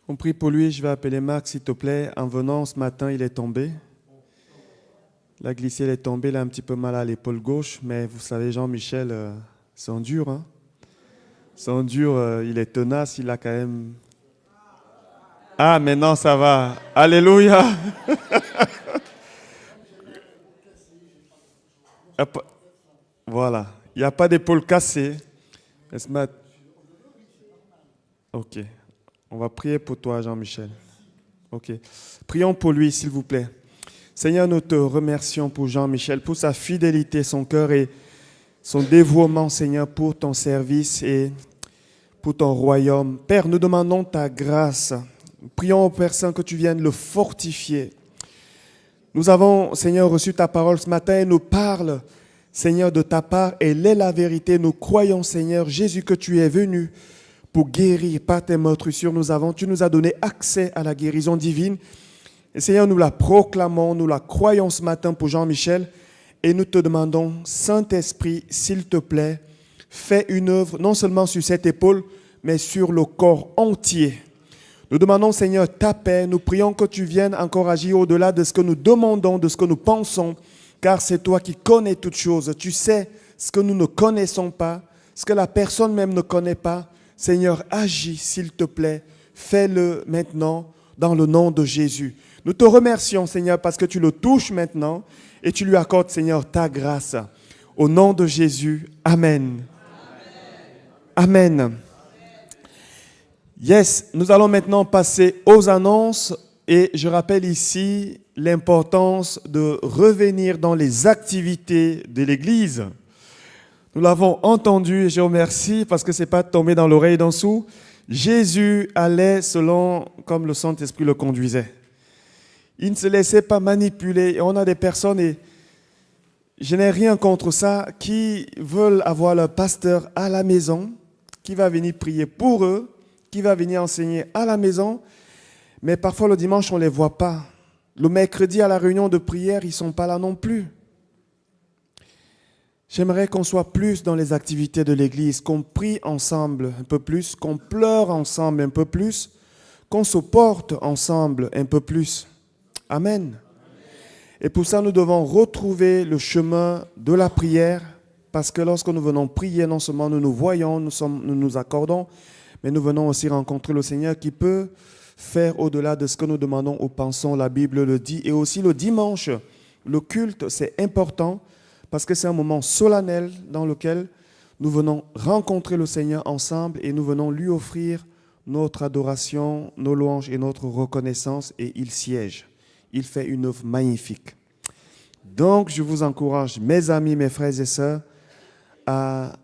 On prie pour lui, je vais appeler Marc, s'il te plaît. En venant ce matin, il est tombé. Il a glissé, il est tombé, il a un petit peu mal à l'épaule gauche, mais vous savez, Jean-Michel, c'est dur. Hein? C'est dur, il est tenace, il a quand même... Ah, maintenant ça va. Alléluia. Voilà. Il n'y a pas d'épaule cassée. Ok. On va prier pour toi, Jean-Michel. Ok. Prions pour lui, s'il vous plaît. Seigneur, nous te remercions pour Jean-Michel, pour sa fidélité, son cœur et son dévouement, Seigneur, pour ton service et pour ton royaume. Père, nous demandons ta grâce. Prions au Père Saint que tu viennes le fortifier. Nous avons, Seigneur, reçu ta parole ce matin et nous parle, Seigneur, de ta part. Elle est la vérité. Nous croyons, Seigneur, Jésus, que tu es venu pour guérir par tes meurtrissures. Tu nous as donné accès à la guérison divine. Et Seigneur, nous la proclamons, nous la croyons ce matin pour Jean-Michel. Et nous te demandons, Saint-Esprit, s'il te plaît, fais une œuvre non seulement sur cette épaule, mais sur le corps entier. Nous demandons, Seigneur, ta paix. Nous prions que tu viennes encore agir au-delà de ce que nous demandons, de ce que nous pensons, car c'est toi qui connais toutes choses. Tu sais ce que nous ne connaissons pas, ce que la personne même ne connaît pas. Seigneur, agis, s'il te plaît. Fais-le maintenant dans le nom de Jésus. Nous te remercions, Seigneur, parce que tu le touches maintenant et tu lui accordes, Seigneur, ta grâce. Au nom de Jésus, Amen. Amen. Amen. Yes, nous allons maintenant passer aux annonces et je rappelle ici l'importance de revenir dans les activités de l'Église. Nous l'avons entendu et je remercie parce que ce n'est pas tombé dans l'oreille d'en dessous. Jésus allait selon comme le Saint-Esprit le conduisait. Il ne se laissait pas manipuler. Et on a des personnes, et je n'ai rien contre ça, qui veulent avoir leur pasteur à la maison, qui va venir prier pour eux, qui va venir enseigner à la maison. Mais parfois le dimanche, on ne les voit pas. Le mercredi à la réunion de prière, ils ne sont pas là non plus. J'aimerais qu'on soit plus dans les activités de l'Église, qu'on prie ensemble un peu plus, qu'on pleure ensemble un peu plus, qu'on se porte ensemble un peu plus. Amen. Et pour ça, nous devons retrouver le chemin de la prière, parce que lorsque nous venons prier, non seulement nous nous voyons, nous nous accordons, mais nous venons aussi rencontrer le Seigneur qui peut faire au-delà de ce que nous demandons ou pensons. La Bible le dit. Et aussi le dimanche, le culte, c'est important, parce que c'est un moment solennel dans lequel nous venons rencontrer le Seigneur ensemble et nous venons lui offrir notre adoration, nos louanges et notre reconnaissance, et il siège. Il fait une œuvre magnifique. Donc, je vous encourage, mes amis, mes frères et sœurs, à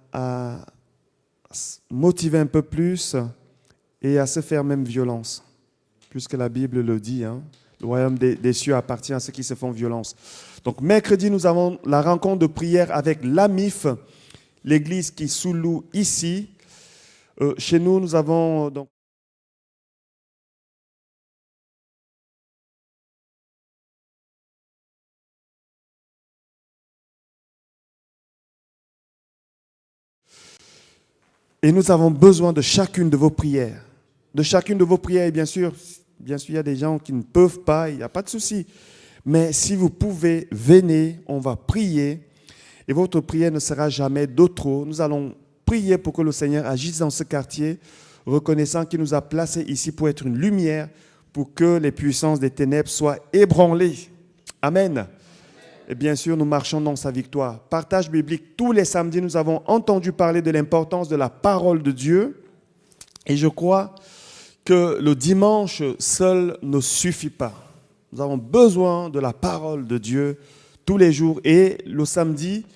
motiver un peu plus et à se faire même violence, puisque la Bible le dit, hein, le royaume des cieux appartient à ceux qui se font violence. Donc, mercredi, nous avons la rencontre de prière avec l'AMIF, l'église qui sous-loue ici. Chez nous, nous avons donc et nous avons besoin de chacune de vos prières. De chacune de vos prières, et bien sûr, il y a des gens qui ne peuvent pas, il n'y a pas de souci. Mais si vous pouvez, venez, on va prier. Et votre prière ne sera jamais de trop. Nous allons prier pour que le Seigneur agisse dans ce quartier, reconnaissant qu'il nous a placés ici pour être une lumière, pour que les puissances des ténèbres soient ébranlées. Amen. Et bien sûr, nous marchons dans sa victoire. Partage biblique, tous les samedis, nous avons entendu parler de l'importance de la parole de Dieu. Et je crois que le dimanche seul ne suffit pas. Nous avons besoin de la parole de Dieu tous les jours. Et le samedi,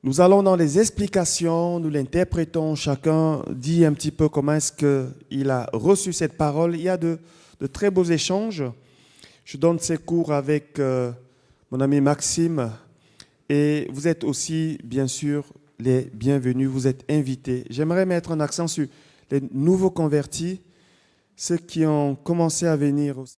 nous allons dans les explications, nous l'interprétons. Chacun dit un petit peu comment est-ce qu'il a reçu cette parole. Il y a de très beaux échanges. Je donne ces cours avec mon ami Maxime, et vous êtes aussi, bien sûr, les bienvenus, vous êtes invités. J'aimerais mettre un accent sur les nouveaux convertis, ceux qui ont commencé à venir aussi.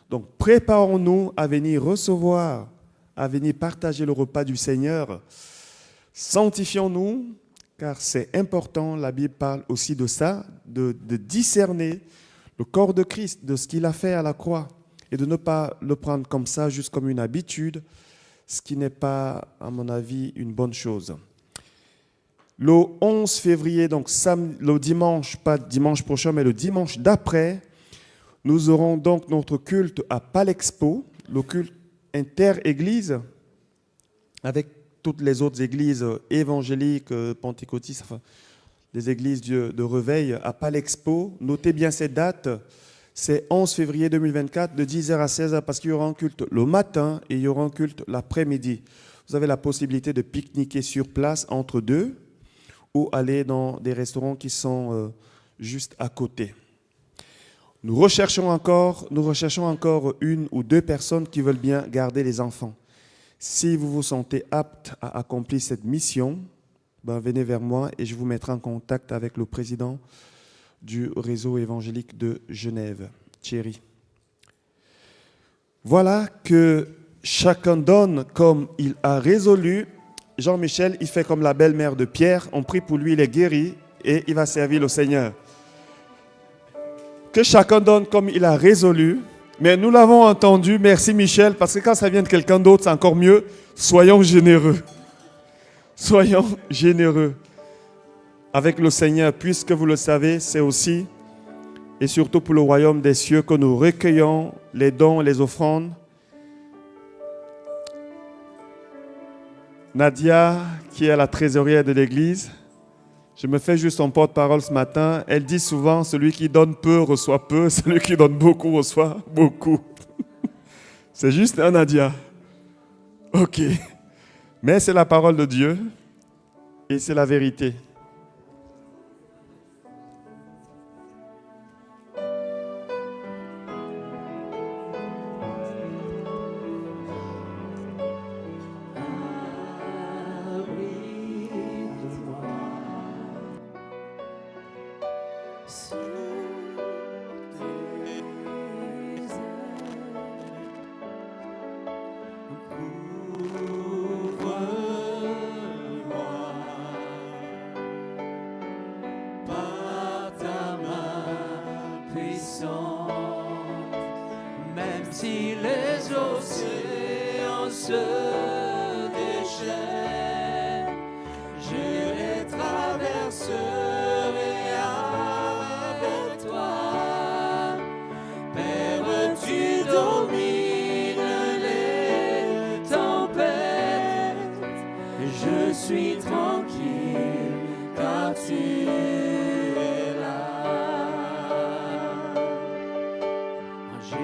Donc, préparons-nous à venir recevoir, à venir partager le repas du Seigneur. Sanctifions-nous, car c'est important. La Bible parle aussi de ça, de discerner le corps de Christ, de ce qu'il a fait à la croix, et de ne pas le prendre comme ça, juste comme une habitude, ce qui n'est pas, à mon avis, une bonne chose. Le 11 février, donc le dimanche, pas dimanche prochain, mais le dimanche d'après, nous aurons donc notre culte à Palexpo, le culte inter-église, avec toutes les autres églises évangéliques, pentecôtistes, enfin, les églises de réveil à Palexpo. Notez bien cette date, c'est 11 février 2024, de 10h à 16h, parce qu'il y aura un culte le matin et il y aura un culte l'après-midi. Vous avez la possibilité de pique-niquer sur place entre deux ou aller dans des restaurants qui sont juste à côté. Nous recherchons encore une ou deux personnes qui veulent bien garder les enfants. Si vous vous sentez apte à accomplir cette mission, venez vers moi et je vous mettrai en contact avec le président du réseau évangélique de Genève, Thierry. Voilà, que chacun donne comme il a résolu. Jean-Michel, il fait comme la belle-mère de Pierre. On prie pour lui, il est guéri et il va servir le Seigneur. Que chacun donne comme il a résolu. Mais nous l'avons entendu, merci Michel, parce que quand ça vient de quelqu'un d'autre, c'est encore mieux. Soyons généreux. Soyons généreux avec le Seigneur, puisque vous le savez, c'est aussi et surtout pour le royaume des cieux que nous recueillons les dons et les offrandes. Nadia, qui est la trésorière de l'église, je me fais juste son porte-parole ce matin. Elle dit souvent, celui qui donne peu reçoit peu, celui qui donne beaucoup reçoit beaucoup. C'est juste, hein, Nadia? Ok. Mais c'est la parole de Dieu et c'est la vérité. Même si les océans se déchaînent, je les traverserai avec toi. Père, tu domines les tempêtes. Je suis tranquille car tu es là. Jésus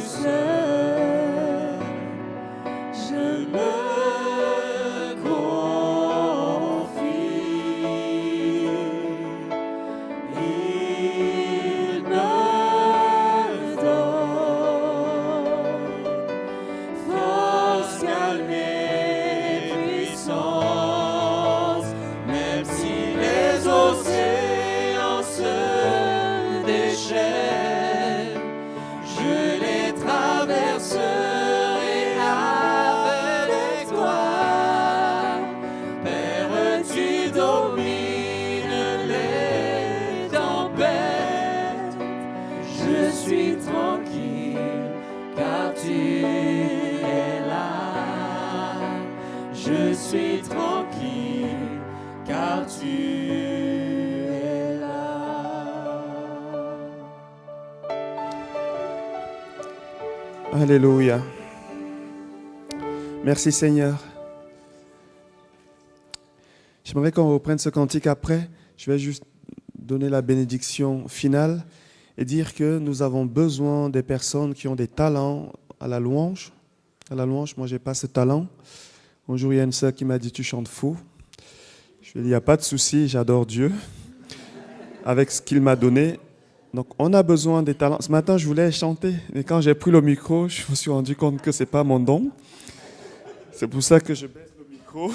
seul, je me confie. Il me donne force, calme et puissance, même si les océans se déchaînent, je les traverserai avec toi. Père, tu domines les tempêtes. Je suis tranquille car tu es là. Je suis tranquille car tu es là. Alléluia. Merci Seigneur. J'aimerais qu'on reprenne ce cantique après. Je vais juste donner la bénédiction finale et dire que nous avons besoin des personnes qui ont des talents à la louange. À la louange, moi, je n'ai pas ce talent. Un jour, il y a une sœur qui m'a dit « Tu chantes faux ». Je lui ai dit « Il n'y a pas de souci, j'adore Dieu avec ce qu'il m'a donné ». Donc, on a besoin des talents. Ce matin, je voulais chanter, mais quand j'ai pris le micro, je me suis rendu compte que ce n'est pas mon don. C'est pour ça que je baisse le micro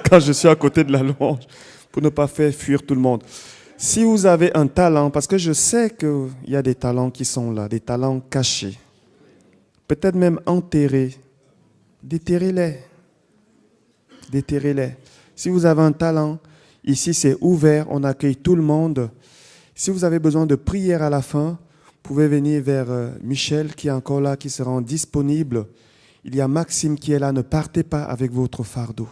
quand je suis à côté de la louange, pour ne pas faire fuir tout le monde. Si vous avez un talent, parce que je sais qu'il y a des talents qui sont là, des talents cachés, peut-être même enterrés, déterrez-les. Déterrez-les. Si vous avez un talent, ici c'est ouvert, on accueille tout le monde. Si vous avez besoin de prière à la fin, vous pouvez venir vers Michel qui est encore là, qui se rend disponible. Il y a Maxime qui est là. Ne partez pas avec votre fardeau.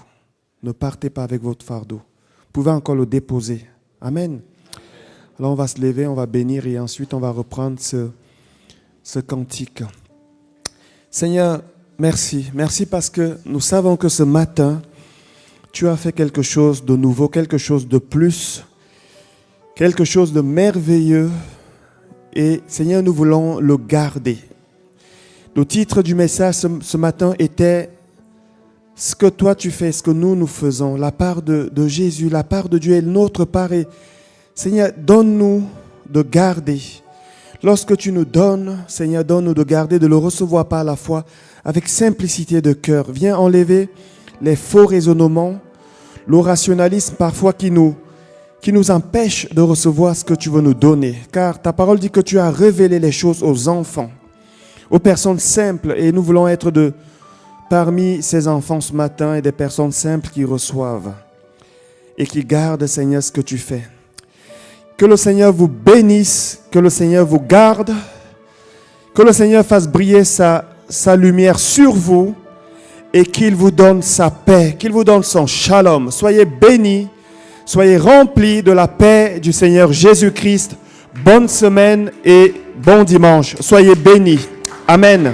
Ne partez pas avec votre fardeau. Vous pouvez encore le déposer. Amen. Alors on va se lever, on va bénir et ensuite on va reprendre ce cantique. Seigneur, merci. Merci parce que nous savons que ce matin, tu as fait quelque chose de nouveau, quelque chose de plus, quelque chose de merveilleux. Et Seigneur, nous voulons le garder. Le titre du message ce matin était « Ce que toi tu fais, ce que nous faisons ». La part de Jésus, la part de Dieu est notre part. Et Seigneur, donne-nous de garder. Lorsque tu nous donnes, Seigneur, donne-nous de garder, de le recevoir par la foi, avec simplicité de cœur. Viens enlever les faux raisonnements, le rationalisme parfois qui nous empêche de recevoir ce que tu veux nous donner. Car ta parole dit que tu as révélé les choses aux enfants, aux personnes simples. Et nous voulons être parmi ces enfants ce matin et des personnes simples qui reçoivent et qui gardent, Seigneur, ce que tu fais. Que le Seigneur vous bénisse, que le Seigneur vous garde, que le Seigneur fasse briller sa lumière sur vous et qu'il vous donne sa paix, qu'il vous donne son shalom. Soyez bénis, soyez remplis de la paix du Seigneur Jésus-Christ. Bonne semaine et bon dimanche. Soyez bénis. Amen.